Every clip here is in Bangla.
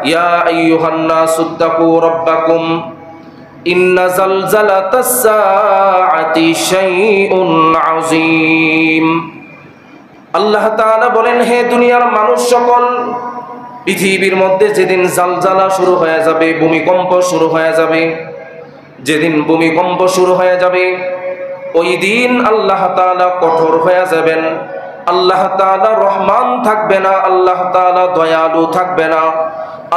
ইয়া আইয়ুহান নাসু তাকু রাব্বাকুম ইন্না যালজালাতাস সাআতি শাইউন আযীম। আল্লাহ তাআলা বলেন, হে দুনিয়ার মানুষ সকল, পৃথিবীর মধ্যে যেদিন জালজালা শুরু হয়ে যাবে, ভূমিকম্প শুরু হয়ে যাবে, যেদিন ভূমিকম্প শুরু হয়ে যাবে ওই দিন আল্লাহ তাআলা কঠোর হয়ে যাবেন। আল্লাহ তাআলা রহমান থাকবে না, আল্লাহ তাআলা দয়ালু থাকবে না,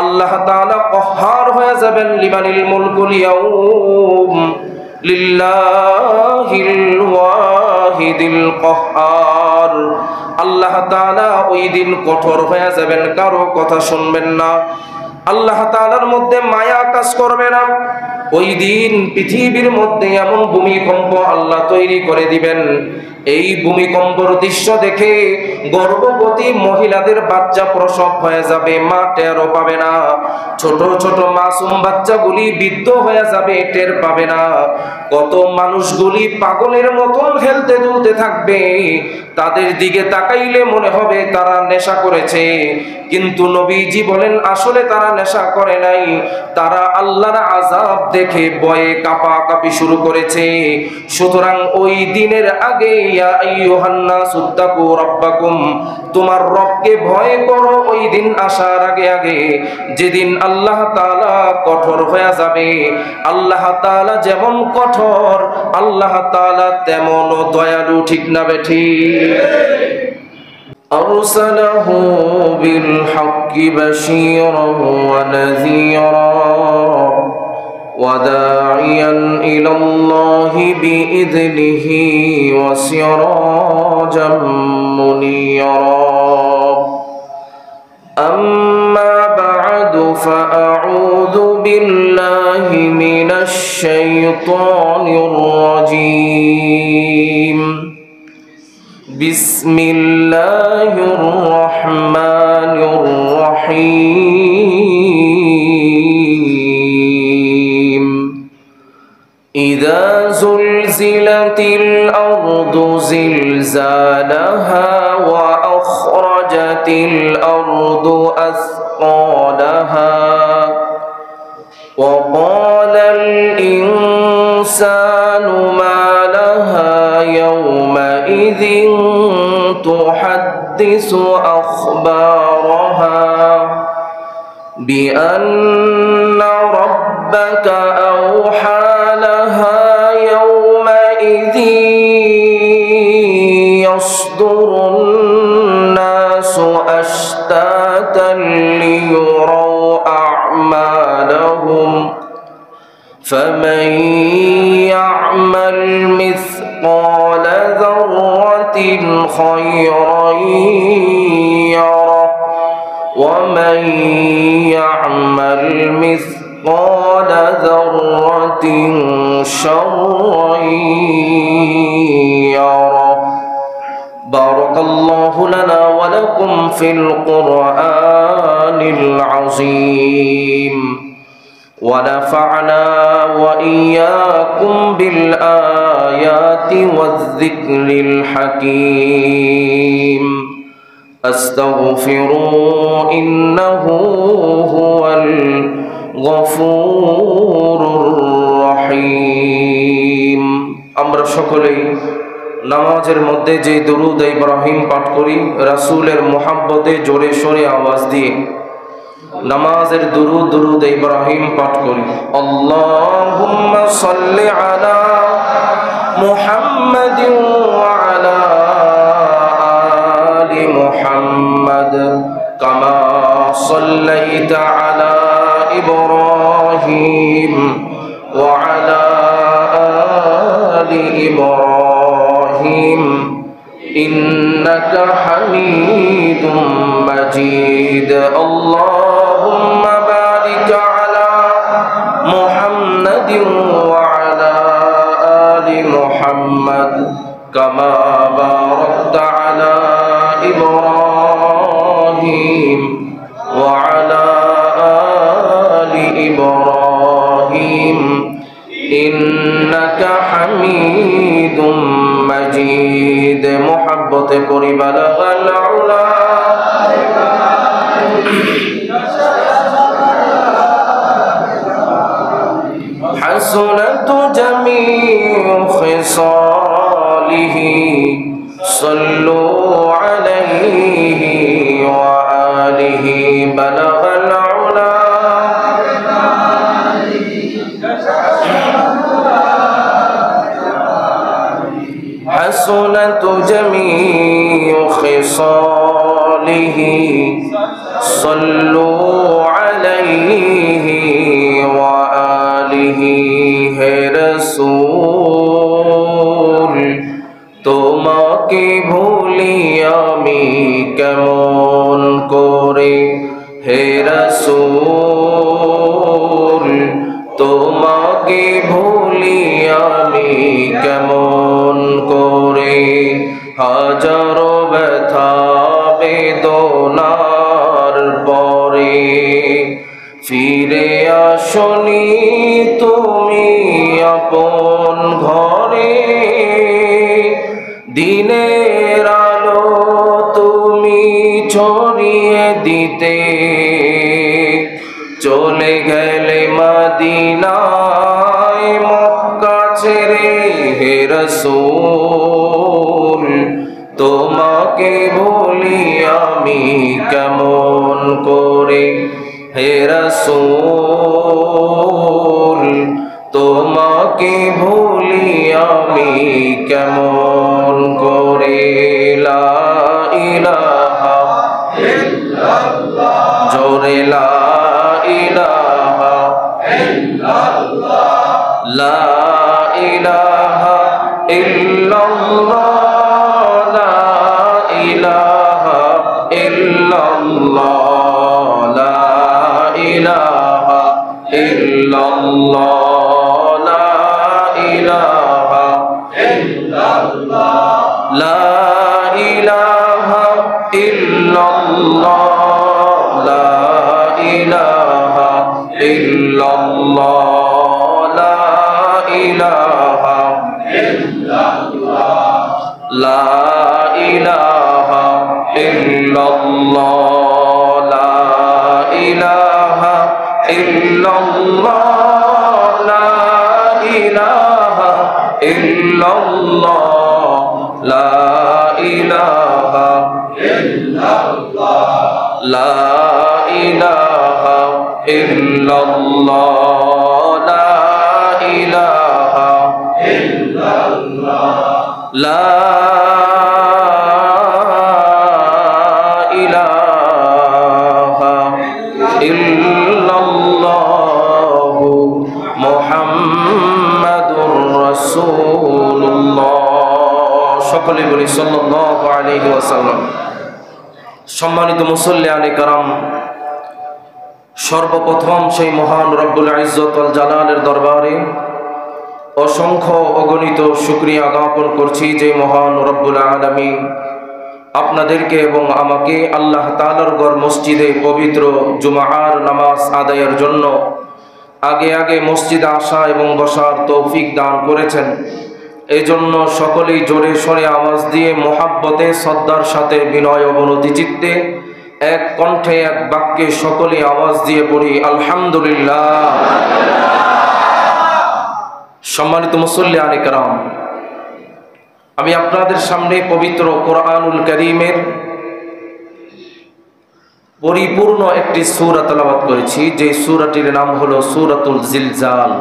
আল্লাহ তাআলা কহ্হার হয়ে যাবেন। লিমানিল মুলকুল ইয়াউম লিল্লাহিল ওয়াহিদিল কহ্হার। আল্লাহ তাআলা ওই দিন কঠোর হয়ে যাবেন, কারো কথা শুনবেন না, আল্লাহ তাআলার মধ্যে মায়া কাজ করবে না। ওই দিন পৃথিবীর মধ্যে এমন ভূমিকম্প আল্লাহ তৈরি করে দিবেন, এই ভূমিকম্পের দৃশ্য দেখে গর্ভবতী মহিলাদের বাচ্চা প্রসব হয়ে যাবে, মা টেরও পাবে না। ছোট ছোট মাসুম বাচ্চাগুলি বৃদ্ধ হয়ে যাবে, টের পাবে না। কত মানুষগুলি পাগলের মতন খেলতে দুলতে থাকবে, তাদের দিকে তাকাইলে মনে হবে তারা নেশা করেছে, কিন্তু নবীজি বলেন আসলে তারা নেশা করে নাই, তারা আল্লাহর আযাব দেখে ভয়ে কাঁপাকাঁপি শুরু করেছে। সুতরাং ওই দিনের আগে ইয়া আইয়ুহান নাসু তাকু রাব্বাকুম, তোমার রবকে ভয় করো ওই দিন আসার আগে আগে, যেদিন আল্লাহ তাআলা কঠোর হয়ে যাবে। আল্লাহ তাআলা যেমন কঠোর, আল্লাহ তাআলা তেমন দয়ালু, ঠিক না বেঠিক? أرسله بالحق بشيرا ونذيرا وداعيا إلى الله بإذنه وسراجا منيرا أما بعد فأعوذ بالله من الشيطان الرجيم بسم الله الرحمن الرحيم إذا زلزلت الأرض زلزالها وأخرجت الأرض أثقالها وقال الإنسان ما لها يومئذ تحدث أخبارها بأن ربك أوحى لها يومئذ يصدر الناس أشتاتا ليروا أعمالهم فمن يعمل مثقال ذرة خيرا يره ومن يعمل مثقال ذرة شرا يره بارك الله لنا ولكم في القرآن العظيم ونفعنا وإياكم بالآيات والذكر الحكيم أستغفروا إنه هو الغفور الرحيم আমরা সকলেই নামাজের মধ্যে যে দরুদ ইব্রাহিম পাঠ করি রাসূলের মুহাব্বতে জোরে সোরে আওয়াজ দিয়ে নামাজের দরুদ ইব্রাহিম পাঠ করি। আল্লাহুম্মা সাল্লি আলা মুহাম্মাদিন ওয়া আলা আলি মুহাম্মাদ কামা সাল্লাইতা আলা ইব্রাহিম ওয়া আলা আলি ইব্রাহিম ইন্নাকা হামিদুম মাজিদ। اللهم بارك على محمد وعلى آل محمد كما باركت على إبراهيم وعلى آل إبراهيم إنك حميد مجيد محبت قري بلغ العلا حسنت جميع خصاله صلوا عليه وآله بلغ العلا حسنت جميع خصاله صلوا عليه وآله হে রাসূল তোমাকে ভুলি আমি কেমন করে হে রাসূল তোমাকে ভুলি আমি কেমন করে হাজারো ব্যথা বেদনার পরে ফিরে আসনি তুমি আপন ঘরে দিনের আলো তুমি ছড়িয়ে দিতে চলে গেলে মদিনায় মক্কা ছেড়ে হে রাসূল তোমাকে ভুলি আমি কেমন করে হে রাসূল তোমাকে ভুলি আমি কেমন করে লা ইলাহা ইল্লাল্লাহ জোরে লা ইলাহা ইল্লাল্লাহ লা ইলাহা ইল্লাল্লাহ লা ইলাহা ইল্লাল্লাহ লা ইলাহা ইল্লাল্লাহ লা ইলাহা ইল্লাল্লাহ লা ইলাহা ইল্লাল্লাহ লা ইলাহা ইল্লাল্লাহ লা ইলাহা ইল্লাল্লাহ লা ইলাহা ইল্লাল্লাহ লা ইলাহা ইল্লাল্লাহ লা ইলাহা ইল্লাল্লাহ লা ইলাহা ইল্লাল্লাহ লা ইলাহা ইল্লাল্লাহ লা ইলাহা ইল্লাল্লাহ লা ইলাহা ইল্লাল্লাহ মুহাম্মাদুর রাসূলুল্লাহ সকলে বলি সাল্লাল্লাহু আলাইহি ওয়াসাল্লাম। সম্মানিত মুসল্লিয়ানে কারাম, সর্বপ্রথম সেই মহান রব্বুল ইজ্জত ওয়াল জালালের দরবারে অসংখ্য অগণিত শুকরিয়া জ্ঞাপন করছি যে মহান রব্বুল আলামিন আপনাদেরকে এবং আমাকে আল্লাহ তাআলার ঘর মসজিদে পবিত্র জুমার নামাজ আদায়ের জন্য আগে আগে মসজিদে আসা এবং বসার তৌফিক দান করেছেন। এই জন্য সকলেই জোরে সোরে আওয়াজ দিয়ে মোহাব্বতে শ্রদ্ধার সাথে বিনয় অবনতি চিত্তে এক কণ্ঠে এক বাক্যে সকলে আওয়াজ দিয়ে পড়ি আলহামদুলিল্লাহ। সম্মানিত মুসল্লিয়ানে কেরাম, আমি আপনাদের সামনে পবিত্র কোরআনুল কারীমের পরিপূর্ণ একটি সূরা তেলাওয়াত করেছি, যে সূরাটির নাম হলো সূরাতুল জিলজাল।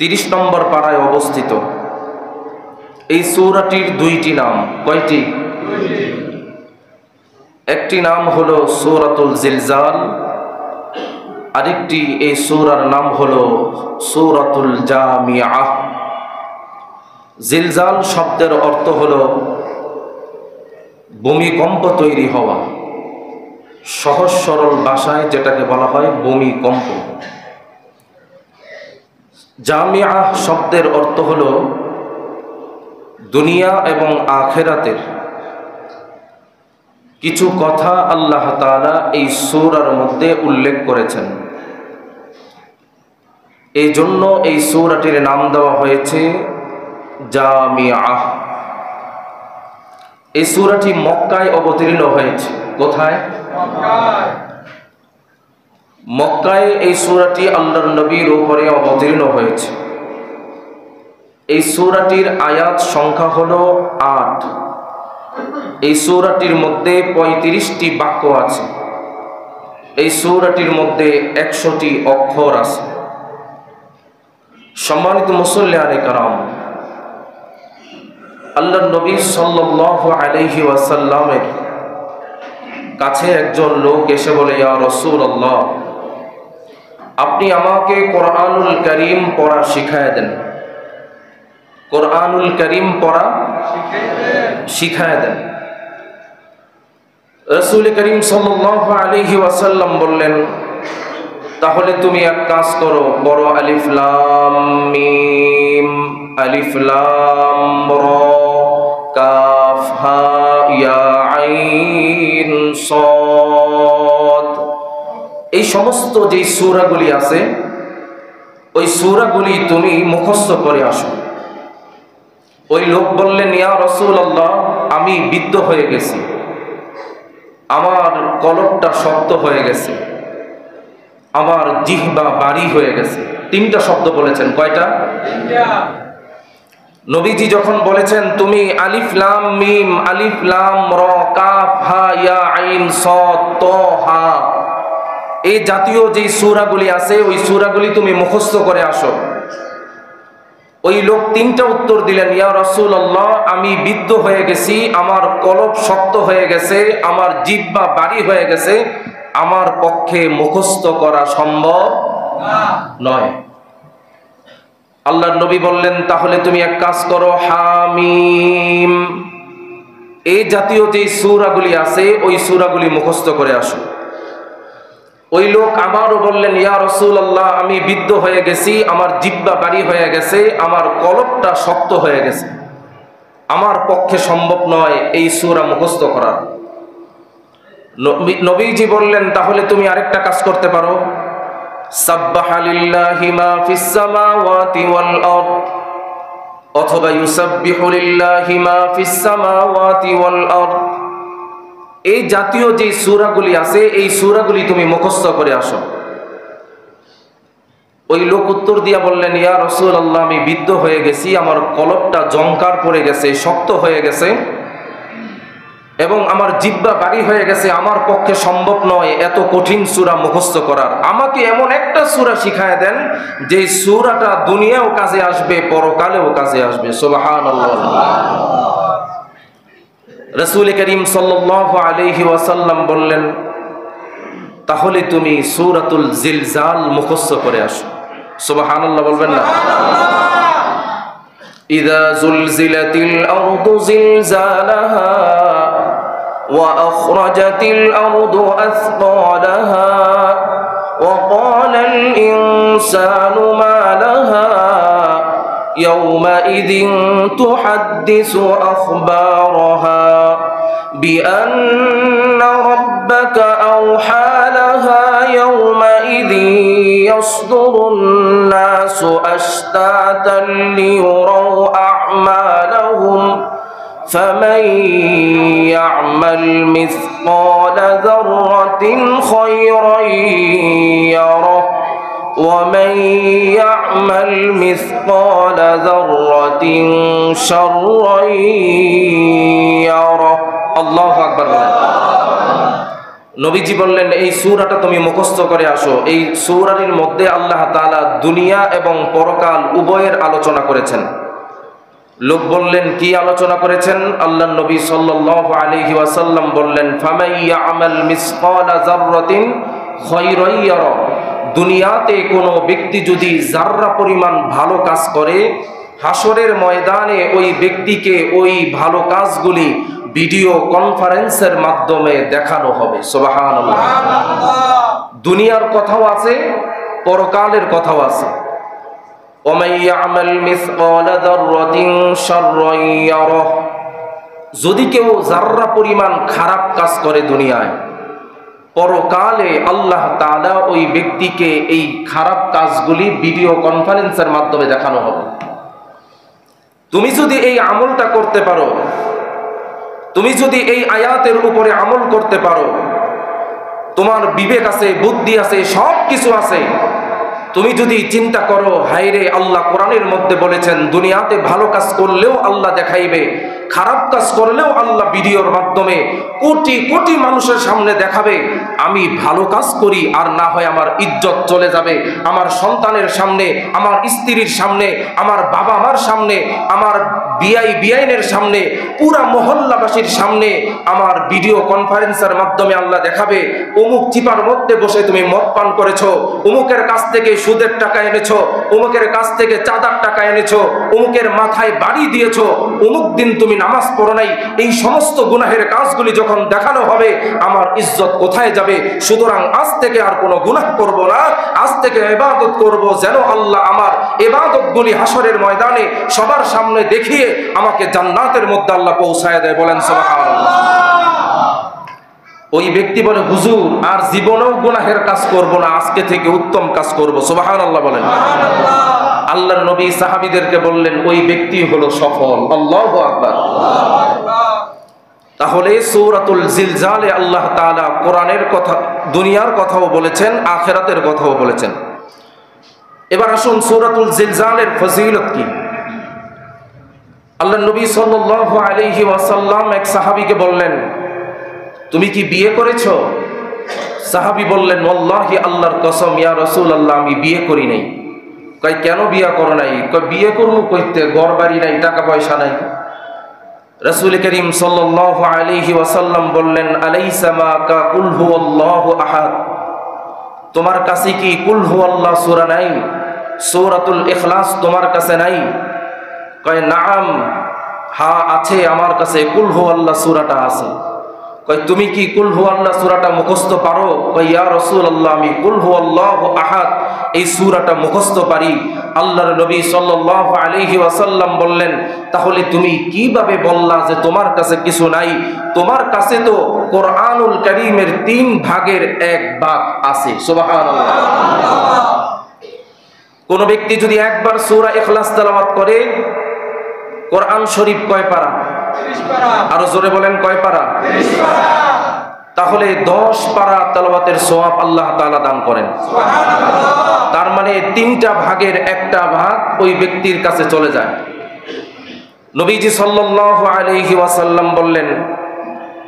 30 নম্বর পারায় অবস্থিত। এই সূরাটির দুইটি নাম। কয়টি? একটি নাম হলো সূরাতুল জিলজাল, আরেকটি এই সূরার নাম হলো সূরাতুল জামিআহ। জিলজাল শব্দের অর্থ হলো ভূমিকম্প তৈরি হওয়া, সহজ সরল ভাষায় যেটাকে বলা হয় ভূমিকম্প। জামিআহ শব্দের অর্থ হলো দুনিয়া এবং আখিরাতের কিছু কথা আল্লাহ তাআলা এই সূরার মধ্যে উল্লেখ করেছেন। এই জন্য এই সূরাটির নাম দেওয়া হয়েছে জামিআহ। এই সূরাটি মক্কায় অবতীর্ণ হয়েছে। কোথায়? মক্কায়। মক্কায় এই সূরাটি আল্লাহর নবীর উপরে অবতীর্ণ হয়েছে। এই সূরাটির আয়াত সংখ্যা হলো ৮। এই সূরাটির মধ্যে ৩৫টি বাক্য আছে। এই সূরাটির মধ্যে ১০০টি অক্ষর আছে। সম্মানিত মুসল্লিয়ানে কেরাম, আল্লাহর নবী সাল্লাল্লাহু আলাইহি ওয়াসাল্লামের কাছে একজন লোক এসে বলে, ইয়া রাসূলুল্লাহ, আপনি আমাকে কোরআনুল কারীম পড়া শিখায় দেন। কোরআনুল কারীম পড়া শিখায় দেন। রাসূল করিম সাল্লাল্লাহু আলাইহি ওয়াসাল্লাম বললেন, তাহলে তুমি এক কাজ করো, পড়ো আলিফ লাম মিম, আলিফ লাম র, কাফ হা ইয়া আইন সাদ। এই সমস্ত যে সূরাগুলি আছে, ওই সূরাগুলি তুমি মুখস্থ করে আসো। ওই লোক বললেন, ইয়া রাসূলুল্লাহ, আমি বিদ্ধ হয়ে গেছি, আমার কলবটা শক্ত হয়ে গেছে, আমার জিহ্বা ভারী হয়ে গেছে। ৩টা শব্দ বলেছেন। কয়টা? ৩টা। নবীজি যখন বলেছেন তুমি আলিফ লাম মিম, আলিফ লাম র, কাফ হা ইয়া আইন সাদ ত হা, এই জাতীয় যে সূরাগুলি আছে ওই সূরাগুলি তুমি মুখস্থ করে আসো। ওই লোক ৩টা উত্তর দিলেন, ইয়া রাসূলুল্লাহ, আমি বিদ্ধ হয়ে গেছি, আমার কলব শক্ত হয়ে গেছে, আমার জিহ্বা ভারী হয়ে গেছে, আমার পক্ষে মুখস্থ করা সম্ভব নয়। আল্লাহর নবী বললেন, তাহলে তুমি এক কাজ করো, হামিম, এই জাতীয় যে সূরাগুলি আছে ওই সূরাগুলি মুখস্থ করে আসো। ওই লোক আবারও বললেন, ইয়া রাসূলুল্লাহ, আমি বিদ্ধ হয়ে গেছি, আমার জিহ্বা ভারী হয়ে গেছে, আমার কলবটা শক্ত হয়ে গেছে, আমার পক্ষে সম্ভব নয় এই সূরা মুখস্থ করা। নবীজি বললেন, তাহলে তুমি আরেকটা কাজ করতে পারো, সাব্বাহা লিল্লাহি মা ফিস সামাওয়াতি ওয়াল আরদ, অথবা ইউসাব্বিহু লিল্লাহি মা ফিস সামাওয়াতি ওয়াল আরদ। এই জাতীয় যে সূরাগুলি আছে এই সূরাগুলি তুমি মুখস্থ করে আসো। ওই লোক উত্তর দিয়া বললেন, ইয়া রাসূলুল্লাহ, আমি বিদ্ধ হয়ে গেছি, আমার কলবটা জংকার পড়ে গেছে, শক্ত হয়ে গেছে, এবং আমার জিহ্বা ভারী হয়ে গেছে, আমার পক্ষে সম্ভব নয় এত কঠিন সূরা মুখস্থ করার। আমাকে এমন একটা সূরা শিখায় দেন যে সূরাটা দুনিয়াও কাজে আসবে, পরকালেও কাজে আসবে। সুবহানাল্লাহ। রাসূল করিম সাল্লাল্লাহু আলাইহি ওয়াসাল্লাম বললেন, তাহলে তুমি সূরাতুল জিলজাল মুখস্থ করে আসো। সুবহানাল্লাহ বলবেন না? ইযা যুলজিলাতিল আরদু জিলজালাহা ওয়া আখরাজাতিল আরদু আসকালাহা ওয়া ক্বালাল ইনসানু মা লাহা يومئذ تحدث أخبارها بأن ربك أوحى لها يومئذ يصدر الناس أشتاتا ليروا أعمالهم فمن يعمل مثقال ذرة خيرا يره ومن يعمل مثقال ذرة شرا يره। আল্লাহু আকবার। নবীজি বললেন, এই সূরাটা তুমি মুখস্থ করে আসো। এই সূরাটির মধ্যে আল্লাহ তাআলা দুনিয়া এবং পরকাল উভয়ের আলোচনা করেছেন। লোক বললেন, কি আলোচনা করেছেন? আল্লাহর নবী সাল্লাল্লাহু আলাইহি ওয়াসাল্লাম বললেন, ফামান ইয়ামাল মিসকালা যাররাতিন খায়রান ইয়ারা। দুনিয়াতে কোনো ব্যক্তি যদি যাররা পরিমাণ ভালো কাজ করে, হাসরের ময়দানে ওই ব্যক্তিকে ওই ভালো কাজগুলি ভিডিও কনফারেন্সের মাধ্যমে দেখানো হবে। সুবহানাল্লাহ। দুনিয়ার কথাও আছে, পরকালের কথাও আছে। ওয়া ইয়ামাল মিসকালা যাররাতিন শাররান ইয়ারাহ। যদি কেউ যাররা পরিমাণ খারাপ কাজ করে দুনিয়ায়, পরকালে আল্লাহ তাআলা ওই ব্যক্তিকে এই খারাপ কাজগুলি ভিডিও কনফারেন্সের মাধ্যমে দেখানো হবে। তুমি যদি এই আমলটা করতে পারো, তুমি যদি এই আয়াতের উপরে আমল করতে পারো, তোমার বিবেক আছে, বুদ্ধি আছে, সব কিছু আছে। তুমি যদি চিন্তা করো, হায়রে আল্লাহ কোরআনের মধ্যে বলেছেন দুনিয়াতে ভালো কাজ করলেও আল্লাহ দেখাইবে, খারাপ কাজ করলেও আল্লাহ ভিডিওর মাধ্যমে কোটি কোটি মানুষের সামনে দেখাবে। আমি ভালো কাজ করি আর না হয় আমার ইজ্জত চলে যাবে, আমার সন্তানের সামনে, আমার স্ত্রীর সামনে, আমার বাবা মার সামনে, আমার বিআইনের সামনে, পুরা মহল্লাবাসীর সামনে আমার ভিডিও কনফারেন্সের মাধ্যমে আল্লাহ দেখাবে অমুক চিপার মধ্যে বসে তুমি মদ পান করেছো, অমুকের কাছ থেকে সুদের টাকা এনেছো, অমুকের কাছ থেকে চাঁদার টাকা এনেছো, অমুকের মাথায় বাড়ি দিয়েছো, অমুক দিন তুমি নামাজ পড়ো নাই। এই সমস্ত গুনাহের কাজগুলি যখন দেখানো হবে, আমার ইজ্জত কোথায় যাবে? সুতরাং আজ থেকে আর কোনো গুনাহ করব না, আজ থেকে ইবাদত করব, যেন আল্লাহ আমার ইবাদতগুলি হাসরের ময়দানে সবার সামনে দেখিয়ে আমাকে জান্নাতের মধ্যে আল্লাহ পৌঁছায় দেয়। বলেন সুবহানাল্লাহ। ওই ব্যক্তি বলে, হুজুর আর জীবনেও গুনাহের কাজ করব না, আজকে থেকে উত্তম কাজ করব। সুবহানাল্লাহ বলেন। আল্লাহর নবী সাহাবীদেরকে বললেন, ওই ব্যক্তি হলো সফল। আল্লাহু আকবার। তাহলে সূরাতুল জিলজালে আল্লাহ তাআলা কোরআনের কথা, দুনিয়ার কথাও বলেছেন, আখিরাতের কথাও বলেছেন। এবার আসুন সূরাতুল জিলজালের ফজিলত কি। আল্লাহর নবী সাল্লাল্লাহু আলাইহি ওয়াসাল্লাম এক সাহাবীকে বললেন, তুমি কি বিয়ে করেছো? সাহাবী বললেন, ওয়াল্লাহি আল্লাহর কসম ইয়া রাসূলুল্লাহ, আমি বিয়ে করি নাই। কয়, কেন বিয়ে করো নাই? কয়, বিয়ে করবো কইতে, ঘর বাড়ি নাই, টাকা পয়সা নাই। রাসূল করিম সাল্লাল্লাহু আলাইহি ওয়াসাল্লাম বললেন, আলাইসা মাকা কুল হুয়াল্লাহু আহাদ, তোমার কাছে কি কুল হুয়াল্লাহ সূরা নাই? সূরাতুল ইখলাস তোমার কাছে নাই? কয়, নাম, হ্যাঁ আছে আমার কাছে, কুল হুয়াল্লাহ সূরাটা আছে। কয়, তুমি কি কুল হুয়াল্লাহ সূরাটা মুখস্থ পারো? কয়, ইয়া রাসূলুল্লাহ, আমি কুল হুয়াল্লাহু আহাদ এই সূরাটা মুখস্থ পারি। আল্লাহর নবী সাল্লাল্লাহু আলাইহি ওয়াসাল্লাম বললেন, তাহলে তুমি কিভাবে বললা যে তোমার কাছে কিছু নাই? তোমার কাছে তো কোরআনুল কারীমের 3 ভাগের 1 ভাগ আছে। সুবহানাল্লাহ। কোন ব্যক্তি যদি একবার সূরা ইখলাস তেলাওয়াত করে, কোরআন শরীফ কয় পারা? 30 পারা। আরো জোরে বলেন, কয় পারা? 30 পারা। তাহলে 10 পারা তেলাওয়াতের সওয়াব আল্লাহ তাআলা দান করেন। সুবহানাল্লাহ। তার মানে 3টা ভাগের 1টা ভাগ ওই ব্যক্তির কাছে চলে যায়। নবীজি সাল্লাল্লাহু আলাইহি ওয়াসাল্লাম বললেন,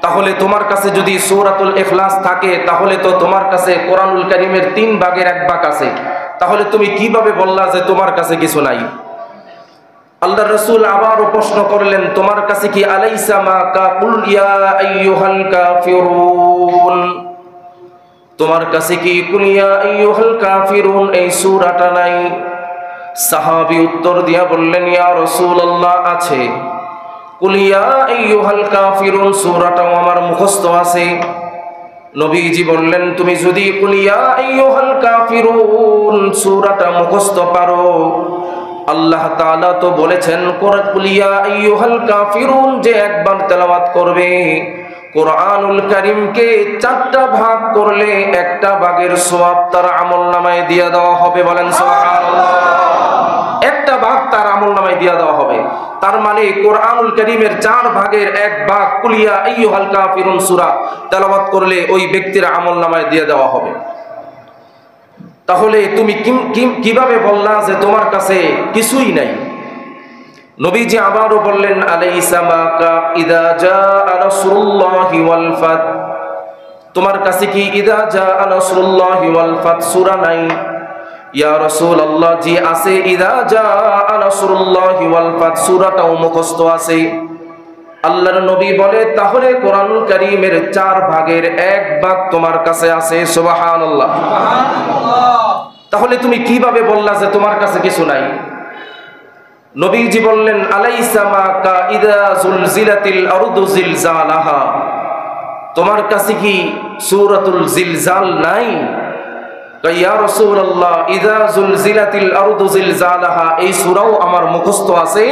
তাহলে তোমার কাছে যদি সূরাতুল ইখলাস থাকে, তাহলে তো তোমার কাছে কোরআনুল কারীমের 3 ভাগের 1 ভাগ আছে। তাহলে তুমি কিভাবে বললা যে তোমার কাছে কিছু নাই? আল্লাহর রাসূল আবারও প্রশ্ন করলেন, তোমার কাছে কি আলাইসা মাকা কুল ইয়া আইয়ুহাল কাফিরুন, তোমার কাছে কি কুল ইয়া আইয়ুহাল কাফিরুন এই সূরাটা নাই? সাহাবী উত্তর দিয়া বললেন, ইয়া রাসূলুল্লাহ, আছে। কুল ইয়া আইয়ুহাল কাফিরুন সূরাটাও আমার মুখস্থ আছে। নবীজি বললেন, তুমি যদি কুল ইয়া আইয়ুহাল কাফিরুন সূরাটা মুখস্থ পারো, আল্লাহ তাআলা তো বলেছেন কুল ইয়া আইয়ুহাল কাফিরুন যে একবার তেলাওয়াত করবে, কোরআনুল কারীমকে 4টা ভাগ করলে 1টা ভাগের সওয়াব তার আমলনামায় দিয়ে দেওয়া হবে। বলেন সুবহানাল্লাহ। 1টা ভাগ তার আমলনামায় দিয়ে দেওয়া হবে। তার মানে কোরআনুল কারীমের 4 ভাগের 1 ভাগ কুল ইয়া আইয়ুহাল কাফিরুন সূরা তেলাওয়াত করলে ওই ব্যক্তির আমলনামায় দিয়ে দেওয়া হবে। তাহলে তুমি কিভাবে বললা যে তোমার কাছে কিছুই নাই? নবীজি আবারও বললেন, আলাইসা মাকা ইযা জাআ নাসরুল্লাহি ওয়াল ফাত, তোমার কাছে কি ইযা জাআ নাসরুল্লাহি ওয়াল ফাত সূরা নাই? ইয়া রাসূলুল্লাহ, জি আছে, ইযা জাআ নাসরুল্লাহি ওয়াল ফাত সূরাটাও মুখস্থ আছে। আল্লাহর নবী বলে, তাহলে কোরআনুল কারীমের 4 ভাগের 1 ভাগ তোমার কাছে আছে। সুবহানাল্লাহ। তাহলে তুমি কিভাবে বললা যে তোমার কাছে কিছু নাই? নবীজি বললেন, আলাইসা মাকা ইযা যুলজিলাতিল আরদু জিলজালাহা, তোমার কাছে কি সূরাতুল জিলজাল নাই? ইয়া রাসূলুল্লাহ, ইযা যুলজিলাতিল আরদু জিলজালাহা এই সূরাও আমার মুখস্থ আছে।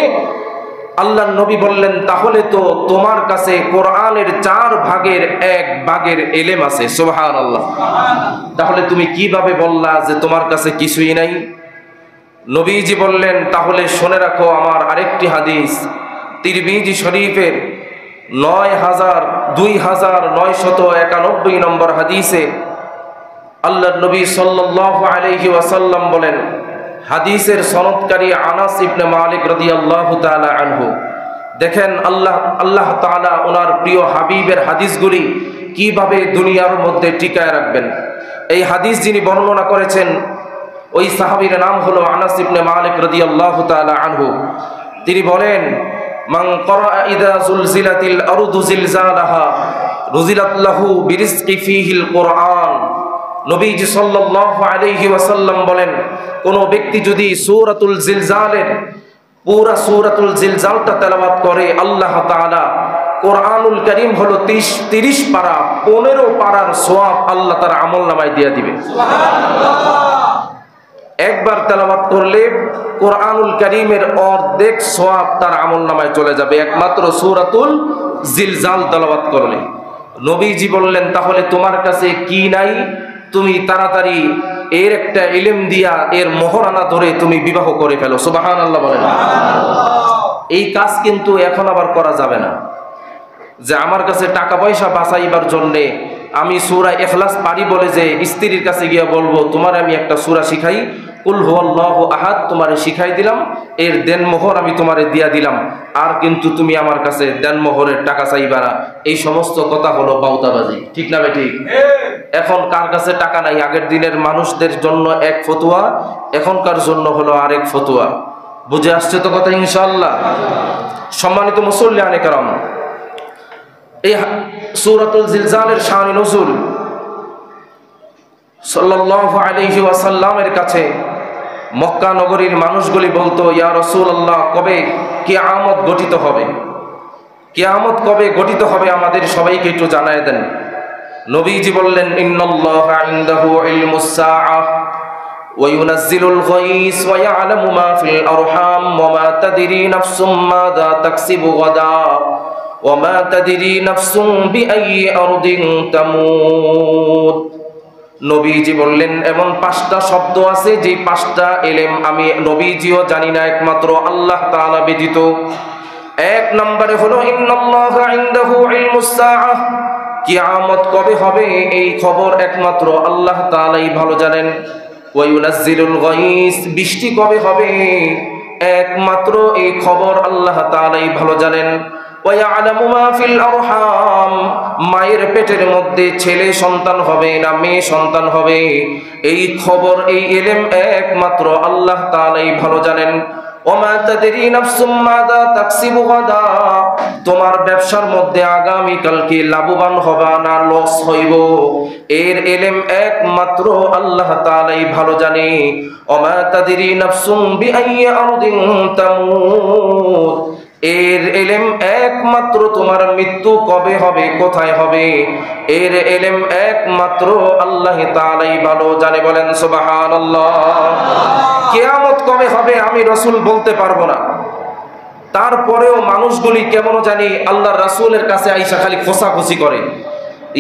আল্লাহর নবী বললেন, তাহলে তো তোমার কাছে কোরআনের 4 ভাগের 1 ভাগের ইলম আছে। সুবহানাল্লাহ। তাহলে তুমি কিভাবে বললা যে তোমার কাছে কিছুই নাই? নবীজি বললেন, তাহলে শুনে রাখো আমার আরেকটি হাদিস তিরমিজি শরীফের 2991 নম্বর হাদিসে আল্লাহর নবী সাল্লাল্লাহু আলাইহি ওয়াসাল্লাম বলেন, হাদিসের সনদকারী আনাস ইবনে মালিক রাদিয়াল্লাহু তাআলা আনহু। দেখেন আল্লাহ তাআলা ওনার প্রিয় হাবিবের হাদিসগুলি কিভাবে দুনিয়ার মধ্যে টিকায় রাখবেন। এই হাদিস যিনি বর্ণনা করেছেন ওই সাহাবীর নাম হলো আনাস ইবনে মালিক রাদিয়াল্লাহু তাআলা আনহু। তিনি বলেন, মান ক্বারা ইযা যুলজিলাতিল আরদু জিলজালাহা রুজিলাত লাহু বিরিজকি ফীহিল কুরআন। নবীজি সাল্লাল্লাহু আলাইহি ওয়াসাল্লাম বলেন, কোন ব্যক্তি যদি সূরাতুল জিলজালের পুরা সূরাতুল জিলজালটা তেলাওয়াত করে, আল্লাহ তাআলা কোরআনুল কারীম হলো 30 পারা 15 পারার সওয়াব আল্লাহ তার আমলনামায় দিয়ে দিবে। সুবহানাল্লাহ। একবার তেলাওয়াত করলে কোরআনুল কারীমের অর্ধেক সওয়াব তার আমলনামায় চলে যাবে, একমাত্র সূরাতুল জিলজাল তেলাওয়াত করলে। নবীজি বললেন, তাহলে তোমার কাছে কি নাই? তুমি তাড়াতাড়ি এর একটা ইলম দিয়া এর মোহরানা ধরে তুমি বিবাহ করে ফেলো। সুবহানাল্লাহ বলেন। এই কাজ কিন্তু এখন আবার করা যাবে না, যে আমার কাছে টাকা পয়সা বাঁচাইবার জন্যে আমি সূরা ইখলাস পারি বলে যে স্ত্রীর কাছে গিয়ে বলবো, তোমার আমি একটা সূরা শিখাই, কুল হুয়াল্লাহু আহাদ তোমারে শিখাই দিলাম, এর দেনমোহর আমি তোমারে দিয়া দিলাম, আর কিন্তু তুমি আমার কাছে দেনমোহরের টাকা চাইবা না। এই সমস্ত কথা হলো বাউতাবাজি, ঠিক না ঠিক? এখন কার কাছে টাকা নাই, আগের দিনের মানুষদের জন্য এক ফতোয়া, এখনকার জন্য হলো আরেক ফতোয়া। বুঝে আসছে তো কথা ইনশাআল্লাহ? সম্মানিত মুসল্লিয়ানে কেরাম, এই সূরাতুল জিলজালের শান নুজুল সাল্লাল্লাহু আলাইহি ওয়াসাল্লামের কাছে মক্কা নগরীর মানুষগুলি বলতো, ইয়া রাসূলুল্লাহ, কবে কিয়ামত গঠিত হবে? কিয়ামত কবে গঠিত হবে আমাদের সবাইকে একটু জানায় দেন। নবীজি বললেন, ইন্নাল্লাহা ইনদাহু ইলমুস সাআহ ওয়া ইউনাজ্জিলুল গায়স ওয়া ইয়ালামু মা ফিল আরহাম ওয়া মা তাদরি নাফসুম মাযা তাকসিবু গাদা ওয়া মা তাদরি নাফসুম বিআইয়ি আরদিন তামুত। নবীজি বললেন, এমন 5টা শব্দ আছে যে 5টা ইলম আমি নবীজিও জানি না, একমাত্র আল্লাহ তাআলা ব্যতীত। এক নম্বরে হলো ইন্নাল্লাহা ইনদাহু ইলমুস সাআহ, কিয়ামত কবে হবে এই খবর একমাত্র আল্লাহ তাআলাই ভালো জানেন। ওয়া ইউনাজ্জিলুল গায়স, বৃষ্টি কবে হবে একমাত্র এই খবর আল্লাহ তাআলাই ভালো জানেন। ওয়া ইয়ালামু মা ফিল আরহাম, মায়ের পেটের মধ্যে ছেলে সন্তান হবে না মেয়ে সন্তান হবে এই খবর এই ইলম একমাত্র আল্লাহ তাআলাই ভালো জানেন। ওয়া মা তাদরি নাফসুম মাযা তাকসিবু গাদা, তোমার ব্যবসার মধ্যে আগামী কালকে লাভবান হবে না লস হইব এর ইলম একমাত্র আল্লাহ তাআলাই ভালো জানে। ওয়া মা তাদরি নাফসুম বিআইয়ি আরদিন তামুত, এর ইলম একমাত্র তোমার মৃত্যু কবে হবে কোথায় হবে এর ইলম একমাত্র আল্লাহ তাআলাই ভালো জানে। বলেন সুবহানাল্লাহ। কিয়ামত কবে হবে আমি রাসূল বলতে পারবো না, তারপরেও মানুষগুলি কেমন জানি আল্লাহর রাসূলের কাছে আইসা খালি খোসাখুসি করে,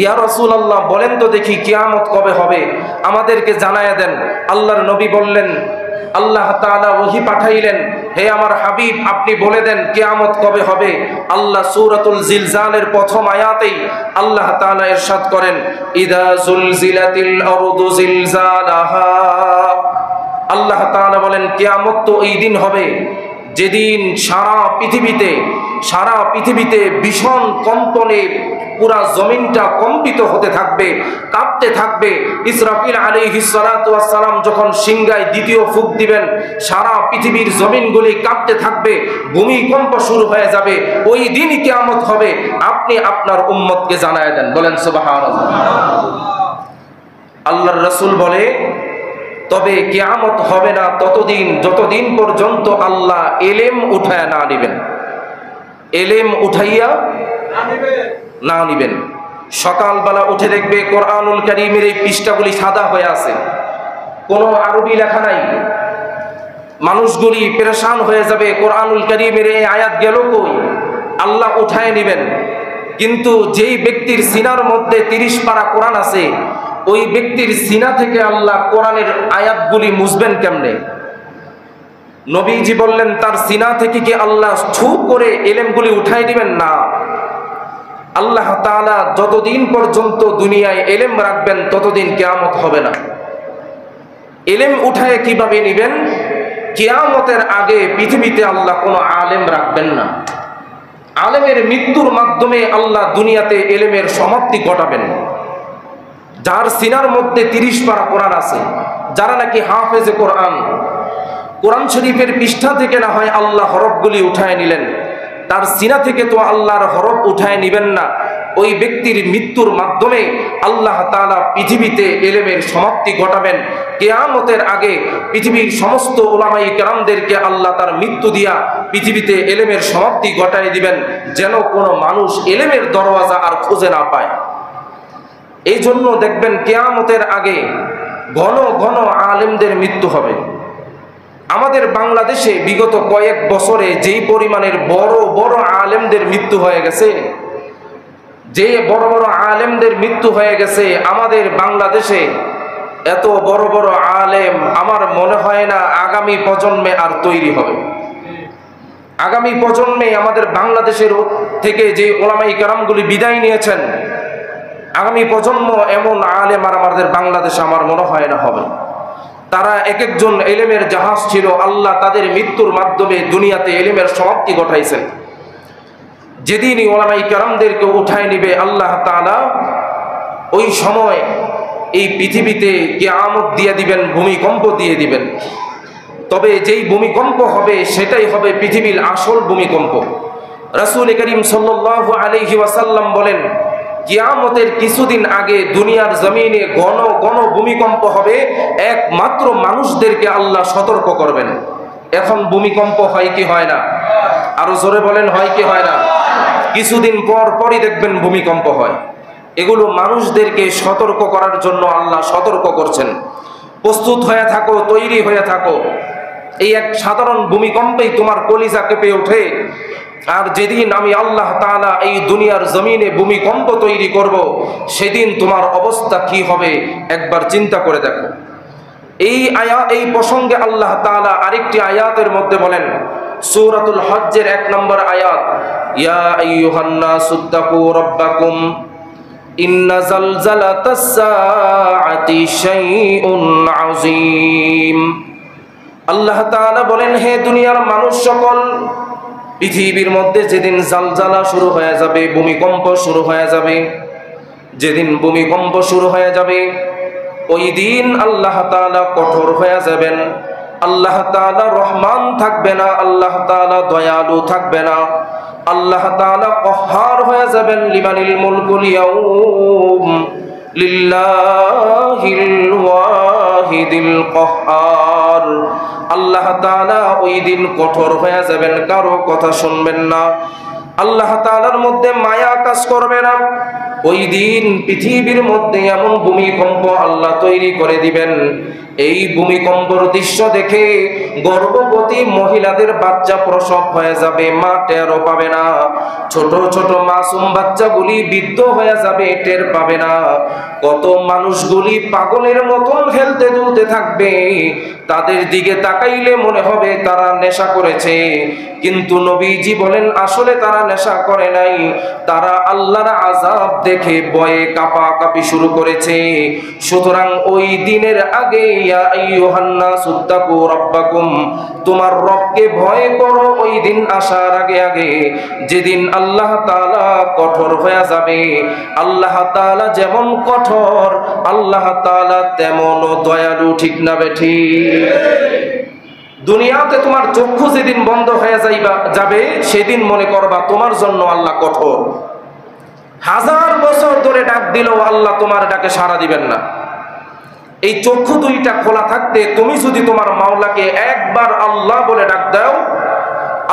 ইয়া রাসূলুল্লাহ বলেন তো দেখি কিয়ামত কবে হবে, আমাদেরকে জানায়া দেন। আল্লাহর নবী বললেন, আল্লাহ তাআলা ওহী পাঠাইলেন, হে আমার হাবিব আপনি বলে দেন কিয়ামত কবে হবে। আল্লাহ সূরাতুল জিলজালের প্রথম আয়াতেই আল্লাহ তাআলা ইরশাদ করেন, ইযা যুলজিলাতিল আরদু জিলজালাহা। আল্লাহ তাআলা বলেন কিয়ামত তো এই দিন হবে যেদিন সারা পৃথিবীতে ভীষণ কম্পনে পুরা জমিনটা কম্পিত হতে থাকবে, কাঁপতে থাকবে। ইসরাফিল আলাইহিস সালাতু ওয়াস সালাম যখন সিংহায় দ্বিতীয় ফুঁক দিবেন, সারা পৃথিবীর জমিনগুলি কাঁপতে থাকবে, ভূমিকম্প শুরু হয়ে যাবে। ওই দিনই কিয়ামত হবে, আপনি আপনার উম্মতকে জানায় দেন। বলেন সুবহানাল্লাহ। আল্লাহর রাসূল বলে, তবে কিয়ামত হবে না ততদিন যতদিন পর্যন্ত আল্লাহ ইলম উঠায়া না নিবেন, ইলম উঠাইয়া না নিবেন। সকালবেলা উঠে দেখবে কোরআনুল কারীমের এই পৃষ্ঠাগুলি সাদা হয়ে আছে, কোনো আরবি লেখা নাই। মানুষগুলি পেরেশান হয়ে যাবে, কোরআনুল কারীমের এই আয়াত গেল কই? আল্লাহ উঠায় নিবেন। কিন্তু যেই ব্যক্তির সিনার মধ্যে 30 পারা কোরআন আছে, ওই ব্যক্তির সিনা থেকে আল্লাহ কোরআনের আয়াতগুলি মুছবেন কেমনে? নবীজি বললেন, তার সিনা থেকে কি আল্লাহ ছু করে ইলমগুলি উঠাই দিবেন? না, আল্লাহ তাআলা যতদিন পর্যন্ত দুনিয়ায় এলেম রাখবেন ততদিন কিয়ামত হবে না। এলেম উঠায় কিভাবে নেবেন? কিয়ামতের আগে পৃথিবীতে আল্লাহ কোনো আলেম রাখবেন না। আলেমের মৃত্যুর মাধ্যমে আল্লাহ দুনিয়াতে এলেমের সমাপ্তি ঘটাবেন। যার সিনার মধ্যে 30 পারা কোরআন আছে, যারা নাকি হাফেজে কোরআন, কোরআন শরীফের পৃষ্ঠা থেকে না হয় আল্লাহ হরফগুলি উঠায় নিলেন, তার সিনা থেকে তো আল্লাহর হরফ উঠায় নিবেন না। ওই ব্যক্তির মৃত্যুর মাধ্যমে আল্লাহ তাআলা পৃথিবীতে এলেমের সমাপ্তি ঘটাবেন। কিয়ামতের আগে পৃথিবীর সমস্ত উলামায়ে কেরামদেরকে আল্লাহ তার মৃত্যু দিয়া পৃথিবীতে এলেমের সমাপ্তি ঘটায় দিবেন, যেন কোনো মানুষ এলেমের দরওয়াজা আর খুঁজে না পায়। এই জন্য দেখবেন কিয়ামতের আগে ঘন ঘন আলেমদের মৃত্যু হবে। আমাদের বাংলাদেশে বিগত কয়েক বছরে যেই পরিমাণের বড় বড় আলেমদের মৃত্যু হয়ে গেছে, যে বড় বড় আলেমদের মৃত্যু হয়ে গেছে আমাদের বাংলাদেশে, এত বড় বড় আলেম আমার মনে হয় না আগামী প্রজন্মে আর তৈরি হবে। আগামী প্রজন্মে আমাদের বাংলাদেশের থেকে যে উলামায়ে কেরামগুলি বিদায় নিয়েছেন, আগামী প্রজন্ম এমন আলেম আর আমাদের বাংলাদেশে আমার মনে হয় না হবে। তারা এক একজন এলেমের জাহাজ ছিল, আল্লাহ তাদের মৃত্যুর মাধ্যমে দুনিয়াতে এলেমের সমাপ্তি ঘটাইছেন। যেদিনই উলামায়ে কেরামদেরকে উঠায় নিবে আল্লাহ তাআলা, ওই সময় এই পৃথিবীতে কিয়ামত দিয়ে দিবেন, ভূমিকম্প দিয়ে দিবেন। তবে যেই ভূমিকম্প হবে সেটাই হবে পৃথিবীর আসল ভূমিকম্প। রাসূল করিম সাল্লাল্লাহু আলাইহি ওয়াসাল্লাম বলেন, কিয়ামতের কিছুদিন আগে দুনিয়ার জমিনে ঘন ঘন ভূমিকম্প হবে, একমাত্র মানুষদেরকে আল্লাহ সতর্ক করবেন। এখন ভূমিকম্প হয় কি হয় না? আরো জোরে বলেন, হয় কি হয় না? কিছুদিন পর পরই দেখবেন ভূমিকম্প হয়। এগুলো মানুষদেরকে সতর্ক করার জন্য আল্লাহ সতর্ক করছেন। প্রস্তুত হয়ে থাকো, তৈরি হয়ে থাকো। এই এক সাধারণ ভূমিকম্পেই তোমার কলিজা কেঁপে ওঠে। আর যেদিন আমি আল্লাহ তাআলা এই দুনিয়ার জমিনে ভূমিকম্প তৈরি করব, সেদিন তোমার অবস্থা কি হবে একবার চিন্তা করে দেখো। এই প্রসঙ্গে আল্লাহ তাআলা আরেকটি আয়াতের মধ্যে বলেন, সূরাতুল হজ্জের 1 নম্বর আয়াত, ইয়া আইয়ুহান নাসুত্তাকু রাব্বাকুম ইন্না জালজালাতাস সাআতি শাইউন আযীম। আল্লাহ তাআলা বলেন, হে দুনিয়ার মানুষ সকল, পৃথিবীর মধ্যে যেদিন জালজালা শুরু হয়ে যাবে, ভূমিকম্প শুরু হয়ে যাবে, যেদিন ভূমিকম্প শুরু হয়ে যাবে ওই দিন আল্লাহ তাআলা কঠোর হয়ে যাবেন। আল্লাহ তাআলা রহমান থাকবে না, আল্লাহ তাআলা দয়ালু থাকবে না, আল্লাহ তাআলা কহ্হার হয়ে যাবেন। লিমানিল মুলকুল ইয়াউম লিল্লাহিল ওয়াহিদিল কহ্হার। আল্লাহ তাআলা ওই দিন কঠোর হয়ে যাবেন, কারো কথা শুনবেন না। আল্লাহ তাআলার মধ্যে মায়া কাজ করবে না। ওই দিন পৃথিবীর মধ্যে এমন ভূমিকম্প আল্লাহ তৈরি করে দিবেন, এই ভূমিকম্পর দৃশ্য দেখে গর্ভবতী মহিলাদের বাচ্চা প্রসব হয়ে যাবে, মা টেরও পাবে না। ছোট ছোট মাসুম বাচ্চাগুলি বৃদ্ধ হয়ে যাবে, টের পাবে না। কত মানুষগুলি পাগলের মতন খেলতে দুলতে থাকবে, তাদের দিকে তাকাইলে মনে হবে তারা নেশা করেছে, কিন্তু নবীজি বলেন আসলে তারা নেশা করে নাই, তারা আল্লাহর আযাব দেখে ভয়ে কাঁপাকাঁপি শুরু করেছে। সুতরাং ওই দিনের আগে ইয়া আইয়ুহান নাসুত্তাকু রাব্বাকুম, তোমার রবকে ভয় করো ওই দিন আসার আগে আগে, যেদিন আল্লাহ তাআলা কঠোর হয়ে যাবে। আল্লাহ তাআলা যেমন কঠোর, আল্লাহ তাআলা তেমন দয়ালু, ঠিক না বেঠি? দুনিয়াতে তোমার চক্ষু যেদিন বন্ধ হয়ে যাবে সেদিন মনে করবা তোমার জন্য আল্লাহ কঠোর। 1000 বছর ধরে ডাক দিলেও আল্লাহ তোমার ডাকে সাড়া দিবেন না। এই চক্ষু দুইটা খোলা থাকতে তুমি যদি তোমার মাওলাকে একবার আল্লাহ বলে ডাক দাও,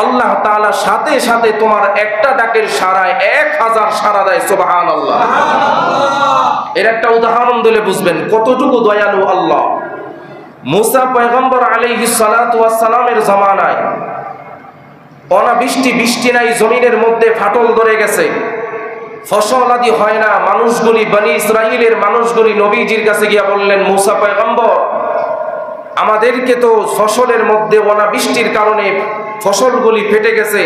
আল্লাহ তাআলা সাথে সাথে তোমার একটা ডাকের সাড়ায় 1000 সাড়া দেয়। সুবহানাল্লাহ। এর একটা উদাহরণ দিলে বুঝবেন কতটুকু দয়ালু আল্লাহ। মুসা পয়গম্বর আলাইহিস সালাতু ওয়াস সালামের জামানায় বৃষ্টি নাই, জমিনের মধ্যে ফাটল ধরে গেছে, ফসল আদি হয় না। মানুষগুলি, বনি ইসরাইলের মানুষগুলি নবীজির কাছে গিয়া বললেন, মুসা পয়গম্বর, আমাদেরকে তো ফসলের মধ্যে বৃষ্টির কারণে ফসলগুলি ফেটে গেছে,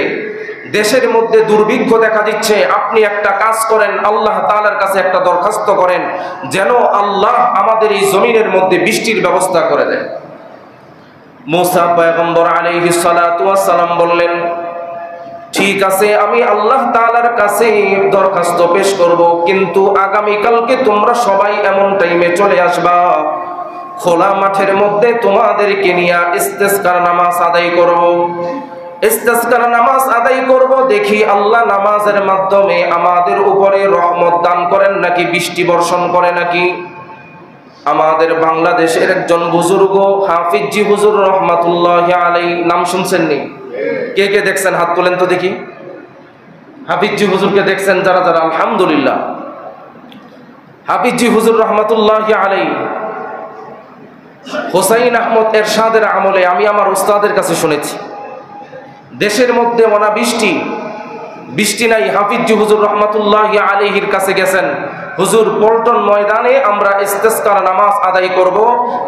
দেশের মধ্যে দুর্ভিক্ষ দেখা দিচ্ছে, আপনি একটা কাজ করেন, আল্লাহ তাআলার কাছে একটা দরখাস্ত করেন যেন আল্লাহ আমাদের এই জমিনের মধ্যে বৃষ্টির ব্যবস্থা করে দেন। মুসা পয়গম্বর আলাইহিস সালাতু ওয়াস সালাম বললেন, ঠিক আছে, আমি আল্লাহ তাআলার কাছে দরখাস্ত পেশ করব, কিন্তু আগামী কালকে তোমরা সবাই এমন টাইমে চলে আসবা, খোলা মাঠের মধ্যে তোমাদেরকে নিয়ে ইস্তেসকার নামাজ আদায় করব। ইস্তেসকার নামাজ আদায় করব, দেখি আল্লাহ নামাজের মাধ্যমে আমাদের উপরে রহমত দান করেন নাকি বৃষ্টি বর্ষণ করে নাকি। আমাদের বাংলাদেশের একজন বুজুর্গ হাফিজি হুজুর রহমাতুল্লাহি আলাইহি, নাম শুনছেন নি? কে কে দেখছেন হাত তোলেন তো দেখি। হাফিজি হুজুরকে দেখছেন যারা যারা? আলহামদুলিল্লাহ। হাফিজি হুজুর রহমাতুল্লাহি আলাইহি হোসাইন আহমদ এরশাদের আমলে আমি আমার উস্তাদের কাছে শুনেছি, দেশের মধ্যে অনাবৃষ্টি, বৃষ্টি নাই। হাফিজি হুজুর রহমাতুল্লাহি আলাইহির কাছে গেছেন, হুজুর পল্টন ময়দানে আমরা ইস্তেসকার নামাজ আদায় করব,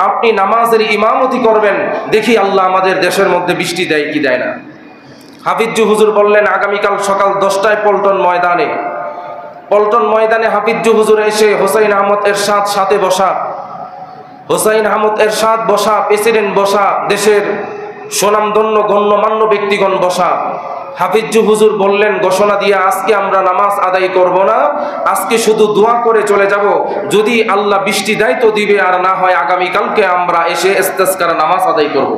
আপনি নামাজের ইমামতি করবেন, দেখি আল্লাহ আমাদের দেশের মধ্যে বৃষ্টি দেয় কি দেয় না। হাফিজি হুজুর বললেন, আগামীকাল সকাল 10টায় পল্টন ময়দানে হাফিজি হুজুর এসে হোসাইন আহমদ এরশাদ সাথে বসা, হোসাইন আহমদ এরশাদ বসা, প্রেসিডেন্ট বসা, দেশের সুনামধন্য গণ্যমান্য ব্যক্তিগণ বসা। হাফিজি হুজুর বললেন, ঘোষণা দিয়ে, আজকে আমরা নামাজ আদায় করব না, আজকে শুধু দোয়া করে চলে যাব, যদি আল্লাহ বৃষ্টি দেয় তো দিবে, আর না হয় আগামীকালকে আমরা এসে ইস্তেসকার নামাজ আদায় করব।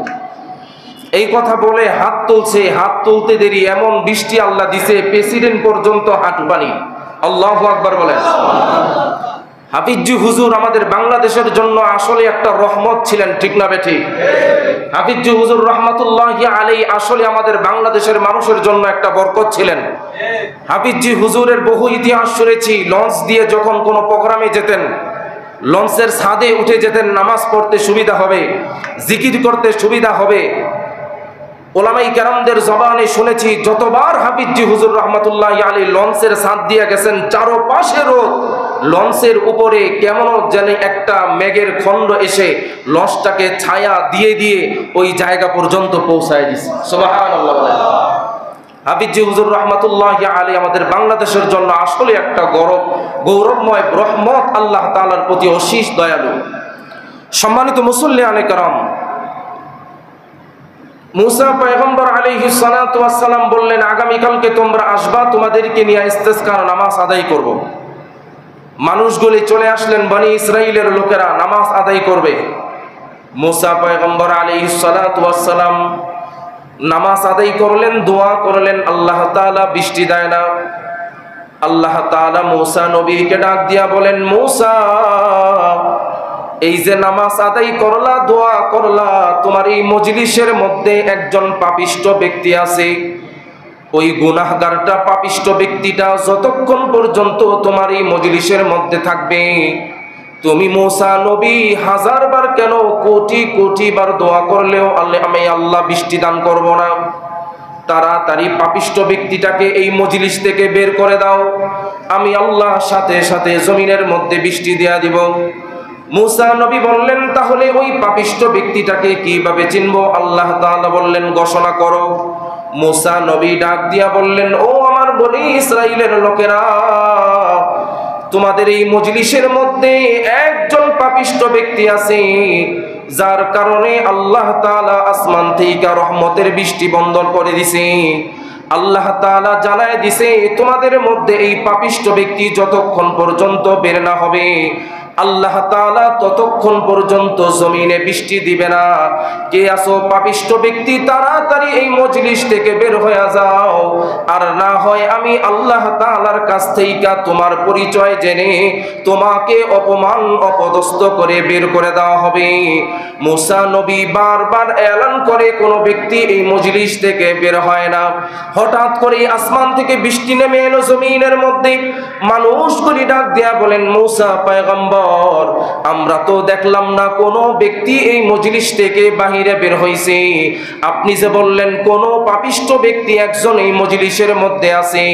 এই কথা বলে হাত তুলছে, হাত তুলতে দেরি এমন বৃষ্টি আল্লাহ দিছে, প্রেসিডেন্ট পর্যন্ত হাঁটু পানি। আল্লাহু আকবার বলেন। হাফিজি হুজুর আমাদের বাংলাদেশের জন্য আসলে একটা রহমত ছিলেন, ঠিক না বেঠি? হাফিজি হুজুর রহমাতুল্লাহি আলাইহি আসলে আমাদের বাংলাদেশের মানুষের জন্য একটা বরকত ছিলেন। হাফিজি হুজুরের বহু ইতিহাস শুনেছি, লঞ্চ দিয়ে যখন কোনো প্রোগ্রামে যেতেন, লঞ্চের ছাদে উঠে যেতেন, নামাজ পড়তে সুবিধা হবে, জিকির করতে সুবিধা হবে। ওলামাই কেরামদের জবানে শুনেছি, যতবার হাফিজি হুজুর রহমাতুল্লাহি আলাইহি লঞ্চের ছাদ দিয়ে গেছেন, চারপাশে রোদ, লঞ্চের উপরে কেমন যেন একটা মেঘের খণ্ড এসে লঞ্চটাকে ছায়া দিয়ে দিয়ে ওই জায়গা পর্যন্ত পৌঁছায় দিছে। সুবহানাল্লাহ। হাফিজি হুজুর রহমাতুল্লাহি আলাইহি আমাদের বাংলাদেশের জন্য আসলে একটা গৌরবময় রহমত, আল্লাহ তাআলার প্রতি অশেষ দয়ালু। সম্মানিত মুসল্লিয়ানে কেরাম, মুসা পয়গম্বর আলাইহিস সালাতু ওয়াস সালাম বললেন, আগামীকালকে তোমরা আসবা, তোমাদেরকে নিয়ে ইস্তেসকার নামাজ আদায় করব। মানুষগুলি চলে আসলেন, বনি ইসরাইলের লোকেরা নামাজ আদায় করবে। মুসা পয়গম্বর আলাইহিস সালাতু ওয়াস সালাম নামাজ আদায় করলেন, দোয়া করলেন, আল্লাহ তাআলা বৃষ্টি দেয় না। আল্লাহ তাআলা মুসা নবীকে ডাক দিয়া বলেন, মুসা, এই যে নামাজ আদায় করলা, দোয়া করলা, তোমার এই মজলিসের মধ্যে একজন পাপিষ্ট ব্যক্তি আছে, ওই গুনাহগারটা, পাপিষ্ট ব্যক্তিটা যতক্ষণ পর্যন্ত তোমার এই মজলিসের মধ্যে থাকবে, তুমি মুসা নবী 1000 বার কেন, কোটি কোটি বার দোয়া করলেও আমি আল্লাহ বৃষ্টি দান করব না। তাড়াতাড়ি পাপিষ্ট ব্যক্তিটাকে এই মজলিস থেকে বের করে দাও, আমি আল্লাহ সাথে সাথে জমিনের মধ্যে বৃষ্টি দেয়া দিব। মুসা নবী বললেন, তাহলে ওই পাপিষ্ট ব্যক্তিটাকে কিভাবে চিনবো? আল্লাহ তাআলা বললেন, ঘোষণা করো। মুসা নবী ডাক দিয়া বললেন, ও আমার বনি ইসরাইলের লোকেরা, তোমাদের এই মজলিসের মধ্যে একজন পাপিষ্ট ব্যক্তি আছে, যার কারণে আল্লাহ তাআলা আসমান থেকে রহমতের বৃষ্টি বন্ধ করে দিছে। আল্লাহ তাআলা জানায় দিছে, তোমাদের মধ্যে এই পাপিষ্ট ব্যক্তি যতক্ষণ পর্যন্ত বের না হবে, আল্লাহ তাআলা ততক্ষণ পর্যন্ত জমিনে বৃষ্টি দিবে না। কে আসো পাপিষ্ট ব্যক্তি, তাড়াতাড়ি এই মজলিস থেকে বের হয়ে যাও, আর না হয় আমি আল্লাহ তাআলার কাছ থেকে তোমার পরিচয় জেনে তোমাকে অপমান অপদস্থ করে বের করে দেওয়া হবে। মুসা নবী বারবার এলান করে, কোনো ব্যক্তি এই মজলিস থেকে বের হয় না। হঠাৎ করে আসমান থেকে বৃষ্টি নেমে এলো জমিনের মধ্যে। মানুষগুলি ডাক দেয়া বলেন, মুসা পয়গম্বর, পয়গম্বর, আমরা তো দেখলাম না কোনো ব্যক্তি এই মজলিস থেকে বাহিরে বের হইছে। আপনি যে বললেন কোন পাপিষ্ঠ ব্যক্তি একজন এই মজলিসের মধ্যে আছে,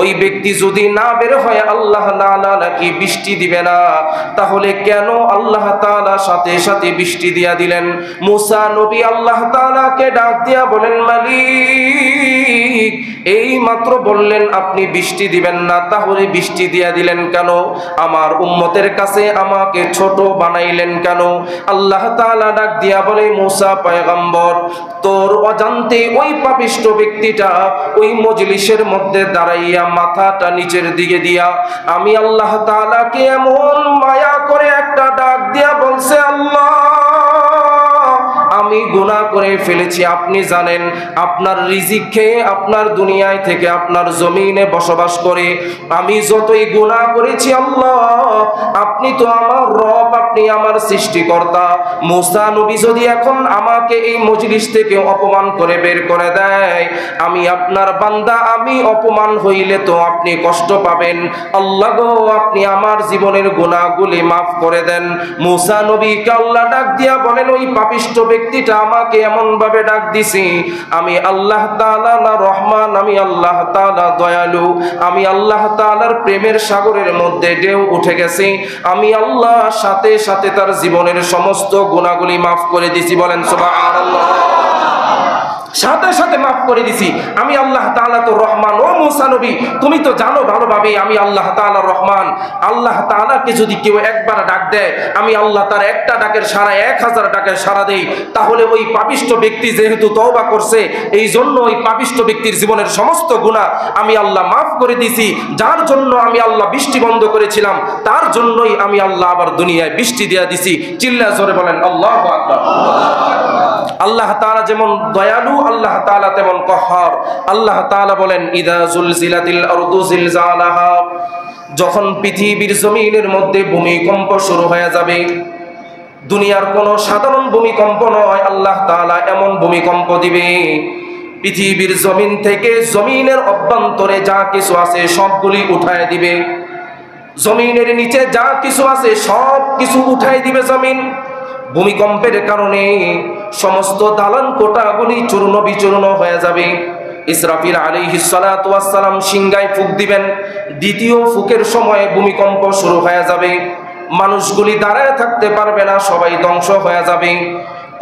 ওই ব্যক্তি যদি না বের হয় আল্লাহ তাআলা নাকি বৃষ্টি দিবে না, তাহলে কেন আল্লাহ তাআলা সাথে সাথে বৃষ্টি দিয়া দিলেন? মুসা নবী আল্লাহ তাআলাকে ডাক দিয়া বলেন, মালিক এই মাত্র বললেন আপনি বৃষ্টি দিবেন না, তাহলে বৃষ্টি দিয়া দিলেন কেন? আমার উম্মতের কাছে আমাকে ছোট বানাইলেন কেন? আল্লাহ তাআলা ডাক দিয়া বলে, মুসা পয়গম্বর, তোর অজান্তে ওই পাপিষ্ঠ ব্যক্তিটা ওই মজলিসের মধ্যে দাঁড়াইয়া মাথাটা নিচের দিকে দিয়া আমি আল্লাহ তাআলাকে এমন মায়া করে একটা ডাক দিয়া বলছে, আল্লাহ আমি গুনাহ করে ফেলেছি। আপনি জানেন আপনার রিজিক খেয়ে আপনার দুনিয়ায় থেকে আপনার জমিনে বসবাস করে আমি যতই গুনাহ করেছি, আল্লাহ আপনি তো আমার রব, আপনি আমার সৃষ্টিকর্তা। মুসা নবী যদি এখন আমাকে এই মজলিস থেকে অপমান করে বের করে দেয়, আমি আপনার বান্দা, আমি অপমান হইলে তো আপনি কষ্ট পাবেন। আল্লাহ গো, আপনি আমার জীবনের গুনাহগুলি মাফ করে দেন। মুসা নবীকে আল্লাহ ডাক দিয়া বলেন, ওই পাপিষ্ঠ ব্যক্তিটা আমাকে এমন ভাবে ডাক দিছি, আমি আল্লাহ তাআলা না রহমান, আমি আল্লাহ তাআলা দয়ালু, আমি আল্লাহ তাআলার প্রেমের সাগরের মধ্যে ঢেউ উঠে গেছে, আমি আল্লাহ সাথে সাথে তার জীবনের সমস্ত গুনাহগুলি মাফ করে দিছি। বলেন সুবহানাল্লাহ। সাথে সাথে মাফ করে দিছি। আমি আল্লাহ তাআলা তো রহমান। ও মুসা নবী, তুমি তো জানো ভালোভাবে আমি আল্লাহ তাআলা রহমান। আল্লাহ তাআলাকে যদি কেউ একবার ডাক দেয়, আমি আল্লাহ তার একটা ডাকের সাড়া 1000 ডাকের সাড়া দেই। তাহলে ওই পাপিষ্ঠ ব্যক্তি যেহেতু তওবা করছে, এই জন্য ওই পাপিষ্ঠ ব্যক্তির জীবনের সমস্ত গুনাহ আমি আল্লাহ মাফ করে দিছি। যার জন্য আমি আল্লাহ বৃষ্টি বন্ধ করেছিলাম, তার জন্যই আমি আল্লাহ আবার দুনিয়ায় বৃষ্টি দিয়া দিছি। চিল্লা জোরে বলেন আল্লাহু আকবার। আল্লাহ তাআলা যেমন দয়ালু, আল্লাহ তাআলা তেমন কহ্হার। আল্লাহ তাআলা বলেন, ইদা জুলজিলাতিল আরদু জিলজালাহা, যখন পৃথিবীর জমিনের মধ্যে ভূমিকম্প শুরু হয়ে যাবে, দুনিয়ার কোনো সাধারণ ভূমিকম্প নয়, আল্লাহ তাআলা এমন ভূমিকম্প দিবে পৃথিবীর জমিন থেকে জমিনের অভ্যন্তরে যা কিছু আছে সবগুলি উঠায় দিবে। জমিনের নিচে যা কিছু আছে সব কিছু উঠায় দিবে জমিন। ভূমিকম্পের কারণে সমস্ত দালান কোঠাগুলি চূর্ণ বিচূর্ণ হয়ে যাবে। ইসরাফিল আলাইহিস সালাতু ওয়াস সালাম সিংহায় ফুঁক দিবেন। দ্বিতীয় ফুঁকের সময় ভূমিকম্প শুরু হয়ে যাবে। মানুষগুলি দাঁড়ায় থাকতে পারবে না, সবাই ধ্বংস হয়ে যাবে।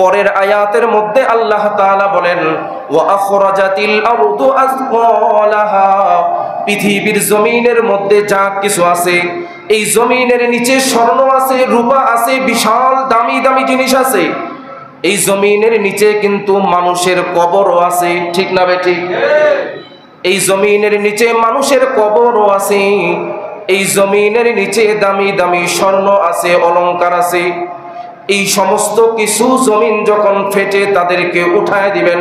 পরের আয়াতের মধ্যে আল্লাহ তাআলা বলেন, ওয়া আখরাজাতিল আরদু আসকালাহা, পৃথিবীর জমিনের মধ্যে যা কিছু আছে, এই জমিনের নিচে স্বর্ণ আছে, রূপা আছে, বিশাল দামি দামি জিনিস আছে। এই জমিনের নিচে কিন্তু মানুষের কবরও আছে, ঠিক না বেঠিক? এই জমিনের নিচে মানুষের কবরও আছে। এই জমিনের নিচে দামি দামি স্বর্ণ আছে, অলংকার আছে। এই সমস্ত কিছু জমিন যখন ফেটে তাদেরকে উঠায় দিবেন,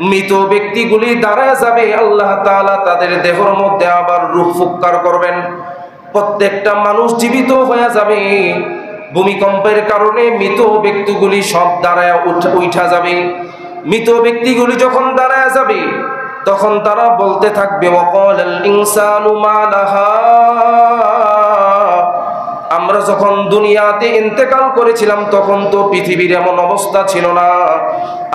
মৃত ব্যক্তিগুলি দাঁড়ায় যাবে। আল্লাহ তাআলা তাদের দেহের মধ্যে আবার রূহ ফুৎকার করবেন। প্রত্যেকটা মানুষ জীবিত হয়ে যাবে। ভূমিকম্পের কারণে মৃত ব্যক্তিগুলি সব দাঁড়ায় উঠা যাবে। মৃত ব্যক্তিগুলি যখন দাঁড়ায় যাবে, তখন তারা বলতে থাকবে, ওয়াকালাল ইনসানু মা লাহা, আমরা যখন দুনিয়াতে ইন্তেকাল করেছিলাম তখন তো পৃথিবীর এমন অবস্থা ছিল না।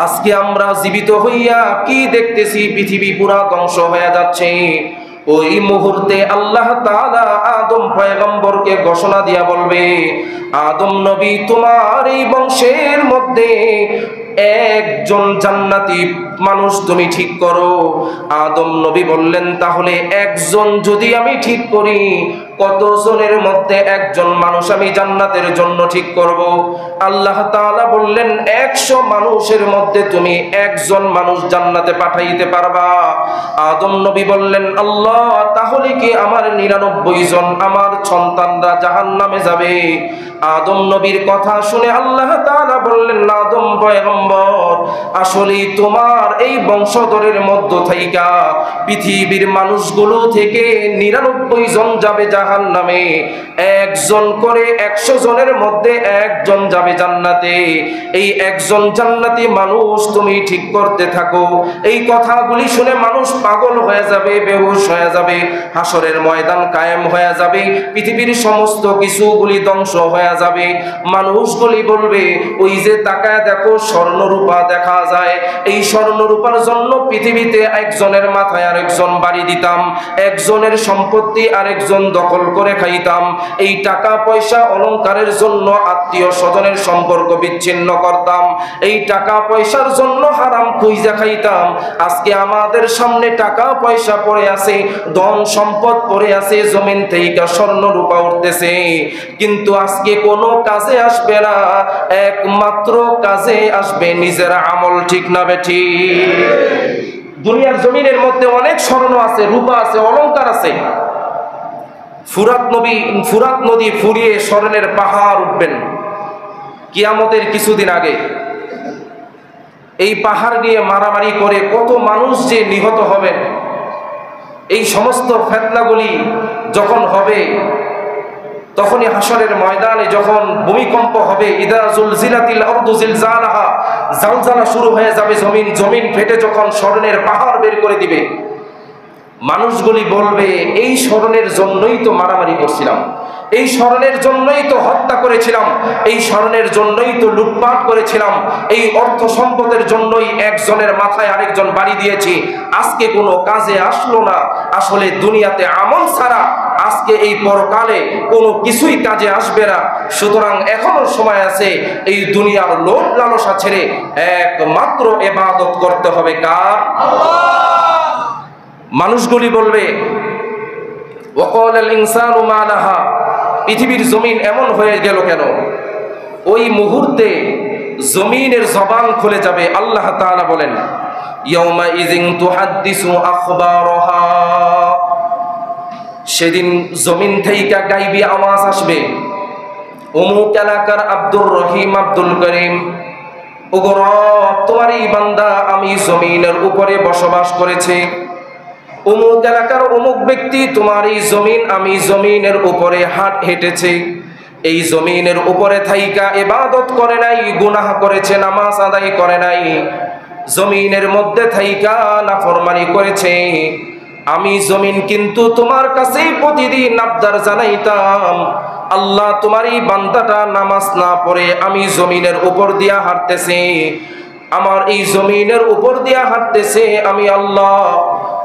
আজকে আমরা জীবিত হইয়া কি দেখতেছি, পৃথিবী পুরা ধ্বংস হয়ে যাচ্ছে। ওই মুহূর্তে আল্লাহ তাআলা আদম পয়গম্বরকে ঘোষণা দিয়া বলবে, আদম নবী, তোমার এই বংশের মধ্যে একজন জান্নাতি মানুষ তুমি ঠিক করো। আদম নবী বললেন, তাহলে একজন যদি আমি ঠিক করি, কতজনের মধ্যে একজন মানুষ আমি জান্নাতের জন্য ঠিক করব? আল্লাহ তাআলা বললেন, 100 মানুষের মধ্যে তুমি একজন মানুষ জান্নাতে পাঠাইতে পারবা। আদম নবী বললেন, আল্লাহ, তাহলে কি আমার 99 জন আমার সন্তানরা জাহান্নামে যাবে? আদম নবীর কথা শুনে আল্লাহ তাআলা বললেন, আদম পয়গম্বর, আসলে তোমার এই বংশধরের মধ্য থেকে পৃথিবীর মানুষগুলো থেকে 99 জন যাবে জাহান্নামে, একজন করে 100 জনের মধ্যে একজন যাবে জান্নাতে। এই একজন জান্নাতি মানুষ তুমি ঠিক করতে থাকো। এই কথাগুলি শুনে মানুষ পাগল হয়ে যাবে, বেহুশ হয়ে যাবে, হাসরের ময়দান কায়েম হয়ে যাবে, পৃথিবীর সমস্ত কিছুগুলি ধ্বংস হয়ে যাবে। মানুষগুলি বলবে, ওই যে তাকায় দেখো স্বর্ণরূপা দেখা যায়, এই স্বর্ণরূপার জন্য পৃথিবীতে একজনের মাথায় আরেকজন বাড়ি দিতাম, একজনের সম্পত্তি আরেকজন দখল করে খাইতাম, এই টাকা পয়সা অলংকারের জন্য আত্মীয় স্বজনের সম্পর্ক বিচ্ছিন্ন করতাম, এই টাকা পয়সার জন্য হারাম খুঁজা খাইতাম। আজকে আমাদের সামনে টাকা পয়সা পড়ে আছে, ধন সম্পদ পড়ে আছে, জমিন থেকে স্বর্ণ রূপা উঠতেছে, কিন্তু আজকে কোনো কাজে আসবে না, একমাত্র কাজে আসবে নিজের আমল। ঠিক না বেঠি? দুনিয়ার জমিনের মধ্যে অনেক স্বর্ণ আছে, রূপা আছে, অলংকার আছে। ফুরাত নদী ফুরিয়ে স্বর্ণের পাহাড় উঠবেন কিয়ামতের কিছুদিন আগে। এই পাহাড় নিয়ে মারামারি করে কত মানুষ যে নিহত হবেন। এই সমস্ত ফিতনাগুলি যখন হবে, তখনই হাসরের ময়দানে যখন ভূমিকম্প হবে, ইদা জুলজিলাতিল আরদু জিলজালাহা, জালজালা শুরু হয়ে যাবে, জমিন ফেটে যখন স্বর্ণের পাহাড় বের করে দিবে, মানুষগুলি বলবে, এই স্বর্ণের জন্যই তো মারামারি করছিলাম, এই স্বর্ণের জন্যই তো হত্যা করেছিলাম, এই স্বর্ণের জন্যই তো লুটপাট করেছিলাম, এই অর্থ সম্পদের জন্যই একজনের মাথায় আরেকজন বাড়ি দিয়েছি, আজকে কোনো কাজে আসলো না। আসলে দুনিয়াতে আমল ছাড়া আজকে এই পরকালে কোনো কিছুই কাজে আসবে না। সুতরাং এখনো সময় আছে, এই দুনিয়ার লোভ লালসা ছেড়ে একমাত্র ইবাদত করতে হবে কার? মানুষগুলি বলবে, ওয়াকালাল ইনসানু মা লাহা, পৃথিবীর জমিন এমন হয়ে গেল কেন? ওই মুহূর্তে জমিনের জবান খুলে যাবে। আল্লাহ তাআলা বলেন, ইয়াউমা ইযিন তুহাদ্দিসু আখবারাহা, সেদিন জমিন থেকে গায়বী আওয়াজ আসবে, অমুক এলাকার আব্দুর রহিম, আব্দুল করিম, ওগো রব, তোমারই বান্দা আমি জমিনের উপরে বসবাস করেছি, অমুক এলাকার অমুক ব্যক্তি তোমার এই জমিন, আমি জমিনের উপরে হেঁটেছে, এই জমিনের উপরে থাইকা ইবাদত করে নাই, গুনাহ করেছে, নামাজ আদায় করে নাই, জমিনের মধ্যে থাইকা নাফরমানি করেছে, আমি জমিন কিন্তু তোমার কাছেই প্রতিদিন আবদার জানাইতাম, আল্লাহ তোমার এই বান্দাটা নামাজ না পড়ে আমি জমিনের উপর দিয়া হাঁটতেছি, আমার এই জমিনের উপর দিয়া হাঁটতেছে, আমি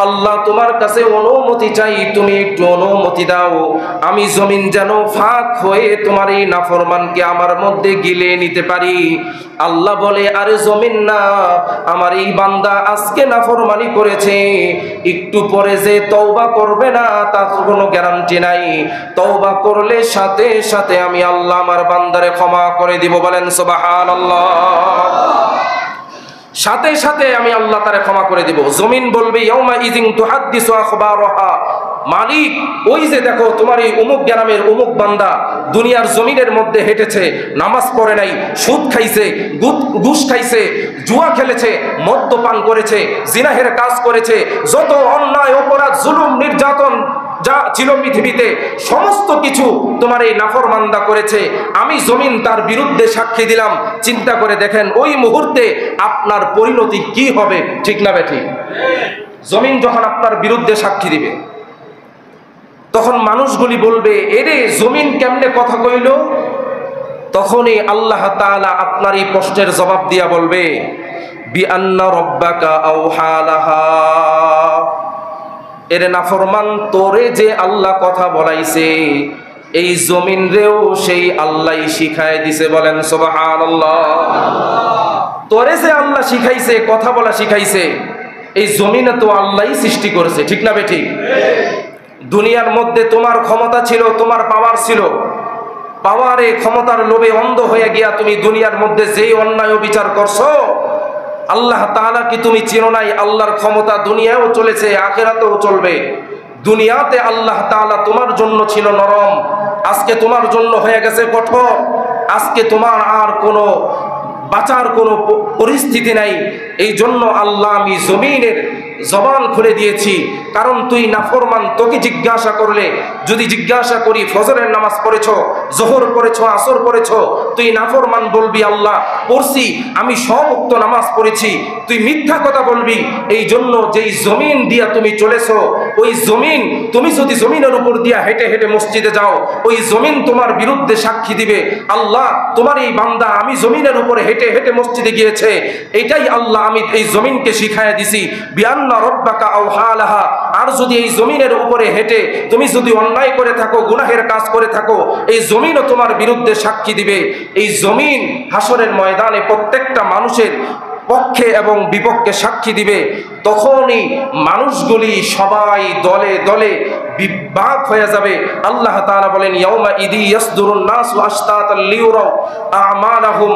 আল্লাহ তোমার কাছে অনুমতি চাই, তুমি একটু অনুমতি দাও, আমি জমিন যেন ফাঁক হয়ে তোমার এই নাফরমানকে আমার মধ্যে গিলে নিতে পারি। আল্লাহ বলে, আরে জমিন না, আমার এই বান্দা আজকে নাফরমানি করেছে, একটু পরে যে তওবা করবে না তার কোনো গ্যারান্টি নাই, তওবা করলে সাথে সাথে আমি আল্লাহ আমার বান্দারে ক্ষমা করে দিব। বলেন সুবহানাল্লাহ। সাথে সাথে আমি আল্লাহ তারে ক্ষমা করে দিব। জমিন বলবে, ইয়াউমা ইযিন তুহাদ্দিসু আখবারাহা, মালিক ওই যে দেখো তোমার এই অমুক গ্রামের অমুক বান্দা দুনিয়ার জমিনের মধ্যে হেঁটেছে, নামাজ পড়ে নাই, সুদ খাইছে, ঘুষ খাইছে, জুয়া খেলেছে, মদ্যপান করেছে, জিনাহের কাজ করেছে, যত অন্যায় অপরাধ জুলুম নির্যাতন যা ছিল পৃথিবীতে সমস্ত কিছু তোমার এই নাফরমান্দা করেছে, আমি জমিন তার বিরুদ্ধে সাক্ষী দিলাম। চিন্তা করে দেখেন ওই মুহূর্তে আপনার পরিণতি কি হবে। ঠিক না বেঠিক? জমিন যখন আপনার বিরুদ্ধে সাক্ষী দিবে, তখন মানুষগুলি বলবে, এরে জমিন কেমনে কথা কইল? তখনই আল্লাহ তাআলা আপনার এই প্রশ্নের জবাব দিয়া বলবে, বিআন্না রাব্বাকা আওহা লাহা, এরে নাফরমান, তোরে যে আল্লাহ কথা বলাইছে এই জমিন রেও সেই আল্লাহ শিখায় দিছে। বলেন সুবহানাল্লাহ। তোরে যে আল্লাহ শিখাইছে, কথা বলা শিখাইছে, এই জমিনে তো আল্লাহই সৃষ্টি করেছে। ঠিক না বেঠিক? দুনিয়ার মধ্যে তোমার ক্ষমতা ছিল, তোমার পাওয়ার ছিল, পাওয়ারে ক্ষমতার লোভে অন্ধ হয়ে গিয়া তুমি দুনিয়ার মধ্যে যেই অন্যায় বিচার করছো, আল্লাহ তাআলা কি তুমি চিনো নাই? আল্লাহর ক্ষমতা দুনিয়ায়ও চলেছে, আখিরাতেও চলবে। দুনিয়াতে আল্লাহ তাআলা তোমার জন্য ছিল নরম, আজকে তোমার জন্য হয়ে গেছে কঠোর। আজকে তোমার আর কোনো বাঁচার কোনো পরিস্থিতি নাই। এই জন্য আল্লাহ আমি জমিনের জবান খুলে দিয়েছি, কারণ তুই নাফরমান। তোকে জিজ্ঞাসা করলে, যদি জিজ্ঞাসা করি ফজরের নামাজ পড়েছ, জোহর পড়েছ, আসর পড়েছ, তুই নাফরমান বলবি আল্লাহ পড়ছি, আমি সব ওয়াক্ত নামাজ পড়েছি, তুই মিথ্যা কথা বলবি। এই জন্য যেই জমিন দিয়া তুমি চলেছ, ওই জমিন, তুমি যদি জমিনের উপর দিয়া হেঁটে হেঁটে মসজিদে যাও, ওই জমিন তোমার বিরুদ্ধে সাক্ষী দিবে আল্লাহ তোমার এই বান্দা আমি জমিনের উপরে হেঁটে হেঁটে মসজিদে গিয়েছে। এটাই আল্লাহ আমি এই জমিনকে শিখাইয়া দিছি, বিআন্না রব্বাকা আওহা লাহা। আর যদি এই জমিনের উপরে হেঁটে তুমি যদি অন্যায় করে থাকো, গুনাহের কাজ করে থাকো, এই জমিনও তোমার বিরুদ্ধে সাক্ষী দিবে। এই জমিন হাসরের ময়দানে প্রত্যেকটা মানুষের পক্ষে এবং বিপক্ষে সাক্ষী দিবে। তখনই মানুষগুলি সবাই দলে দলে বিভাগ হয়ে যাবে। আল্লাহ তাআলা বলেন, ইয়াউমা ইদি ইয়াসদুরুন নাসু আশতাতাল লিউরাউ আমালাহুম।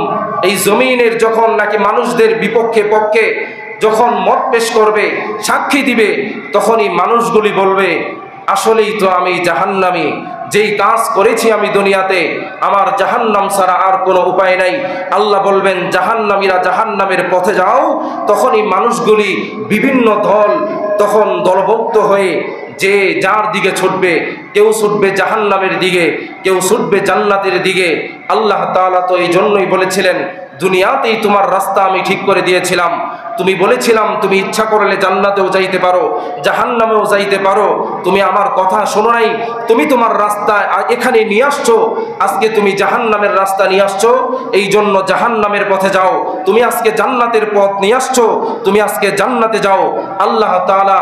এই জমিনের যখন নাকি মানুষদের বিপক্ষে পক্ষে যখন মত পেশ করবে, সাক্ষী দিবে, তখনই মানুষগুলি বলবে আসলেই তো আমি জাহান্নামী, যেই কাজ করেছি আমি দুনিয়াতে, আমার জাহান্নাম ছাড়া আর কোনো উপায় নাই। আল্লাহ বলবেন জাহান্নামীরা জাহান্নামের পথে যাও। তখনই মানুষগুলি বিভিন্ন দল তখন দলভুক্ত হয়ে যে যার দিকে ছুটবে, কেউ ছুটবে জাহান্নামের দিকে, কেউ ছুটবে জান্নাতের দিকে। আল্লাহ তাআলা তো এই জন্যই বলেছিলেন, দুনিয়াতেই তোমার রাস্তা আমি ঠিক করে দিয়েছিলাম। তুমি বলেছিলাম তুমি ইচ্ছা করলে জান্নাতেও যাইতে পারো, জাহান্নামেও যাইতে পারো। তুমি আমার কথা শোনো নাই, তুমি তোমার রাস্তা এখানে নিয়ে আসছো, আজকে তুমি জাহান্নামের রাস্তা নিয়ে আসছো, এই জন্য জাহান্নামের পথে যাও। তুমি আজকে জান্নাতের পথ নিয়ে আসছো, তুমি আজকে জান্নাতে যাও। আল্লাহ তাআলা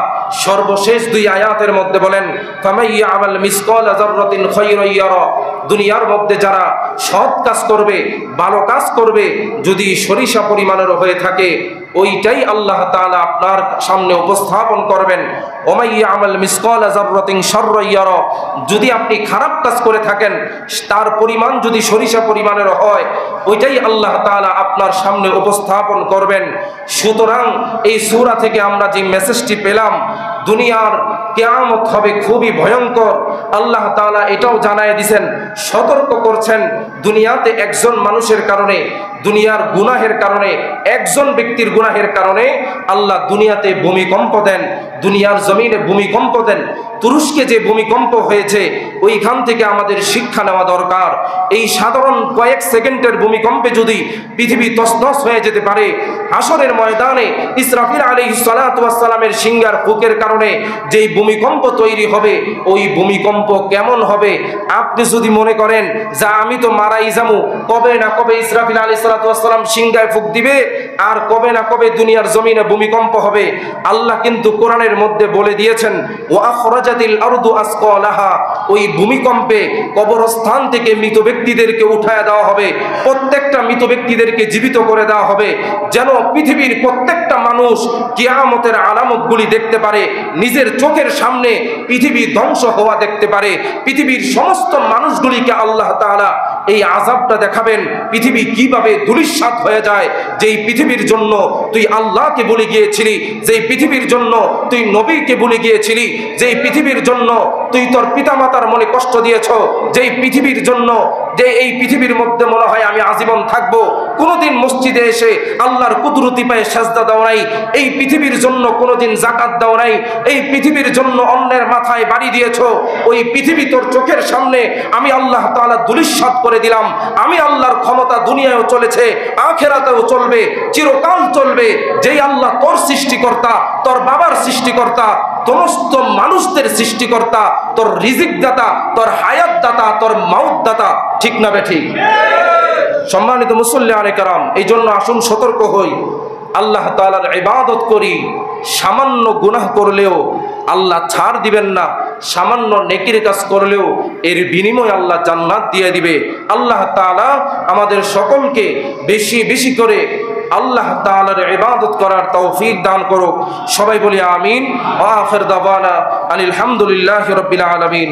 সর্বশেষ দুই আয়াতের মধ্যে বলেন, ফামাইয়া আমাল মিসকালা যাররাতিন খায়রান ইয়ারা। দুনিয়ার মধ্যে যারা সৎ কাজ করবে, ভালো কাজ করবে, যদি সরিষা পরিমাণেরও হয়ে থাকে, ওইটাই আল্লাহ তাআলা আপনার সামনে উপস্থাপন করবেন। ওমাইয়া আমাল মিসকালা যাররাতিন শাররান ইয়ারা। যদি আপনি খারাপ কাজ করে থাকেন, তার পরিমাণ যদি সরিষা পরিমাণের হয়, ওইটাই আল্লাহ তাআলা আপনার সামনে উপস্থাপন করবেন। সুতরাং এই সূরা থেকে আমরা যে মেসেজটি পেলাম, দুনিয়ার কিয়ামত হবে খুবই ভয়ঙ্কর। আল্লাহ তাআলা এটাও জানায় দিয়েছেন, সতর্ক করছেন, দুনিয়াতে একজন মানুষের কারণে, দুনিয়ার গুনাহের কারণে, একজন ব্যক্তির গুনাহের কারণে আল্লাহ দুনিয়াতে ভূমিকম্প দেন, দুনিয়ার জমিনে ভূমিকম্প দেন। তুরস্কে যে ভূমিকম্প হয়েছে, ওইখান থেকে আমাদের শিক্ষা নেওয়া দরকার। এই সাধারণ কয়েক সেকেন্ডের ভূমিকম্পে যদি পৃথিবী তছনছ হয়ে যেতে পারে, হাসরের ময়দানে ইসরাফিল আলাইহিস সালাতু ওয়াস সালামের সিংহার ফুকের কারণে যেই ভূমিকম্প তৈরি হবে, ওই ভূমিকম্প কেমন হবে আপনি যদি মনে করেন যে আমি তো মারাই যামু, কবে না কবে ইসরাফিল আলাইহিস সালাতু ওয়াস সালাম সিংহায় ফুক দিবে, আর কবে না কবে দুনিয়ার জমিনে ভূমিকম্প হবে। আল্লাহ কিন্তু কোরআনের মধ্যে বলে দিয়েছেন, ওয়া আখরাজাতিল আরদু আসকালাহা। ওই ভূমিকম্পে কবরস্থান থেকে মৃত ব্যক্তিদেরকে উঠায় দেওয়া হবে, প্রত্যেকটা মৃত ব্যক্তিদেরকে জীবিত করে দেওয়া হবে, যেন পৃথিবীর প্রত্যেকটা মানুষ কিয়ামতের আলামতগুলি দেখতে পারে, নিজের চোখের সামনে পৃথিবী ধ্বংস হওয়া দেখতে পারে। পৃথিবীর সমস্ত মানুষগুলিকে আল্লাহ তাআলা এই আযাবটা দেখাবেন, পৃথিবী কিভাবে ধূলিসাৎ হয়ে যায়। যেই পৃথিবীর জন্য তুই আল্লাহকে ভুলে গিয়েছিলি, যেই পৃথিবীর জন্য তুই নবীকে ভুলে গিয়েছিলি, যেই পৃথিবীর জন্য তুই তোর পিতামাতার মনে কষ্ট দিয়েছ, যেই পৃথিবীর জন্য, যে এই পৃথিবীর মধ্যে মনে হয় আমি আজীবন থাকবো, কোনোদিন মসজিদে এসে আল্লাহর কুদরতি পায়ে সাজদা দাও নাই, এই পৃথিবীর জন্য কোনোদিন যাকাত দাও নাই, এই পৃথিবীর জন্য অন্যের মাথায় বাড়ি দিয়েছ, ওই পৃথিবী তোর চোখের সামনে আমি আল্লাহ তাআলা ধূলিসাৎ করে দিলাম। আমি আল্লাহর ক্ষমতা দুনিয়ায়ও চলেছে, আখিরাতেও চলবে, চিরকাল চলবে। যেই আল্লাহ তোর সৃষ্টিকর্তা, তোর বাবার সৃষ্টিকর্তা, সমস্ত মানুষদের সৃষ্টিকর্তা, তোর রিজিক দাতা, তোর হায়াত দাতা, তোর মাউত দাতা, ঠিক না বেঠিক? সম্মানিত মুসল্লিয়ানে কেরাম, এই জন্য আসুন সতর্ক হই, আল্লাহ তাআলার ইবাদত করি। সামান্য গুনাহ করলেও আল্লাহ ছাড় দিবেন না, সামান্য নেকির কাজ করলেও এর বিনিময়ে আল্লাহ জান্নাত দিয়ে দিবে। আল্লাহ তাআলা আমাদের সকলকে বেশি বেশি করে আল্লাহ তাআলার ইবাদত করার তৌফিক দান করুক। সবাই বলি আমিন। ওয়া আখির দাওয়ানা আলহামদুলিল্লাহি রাব্বিল আলামিন।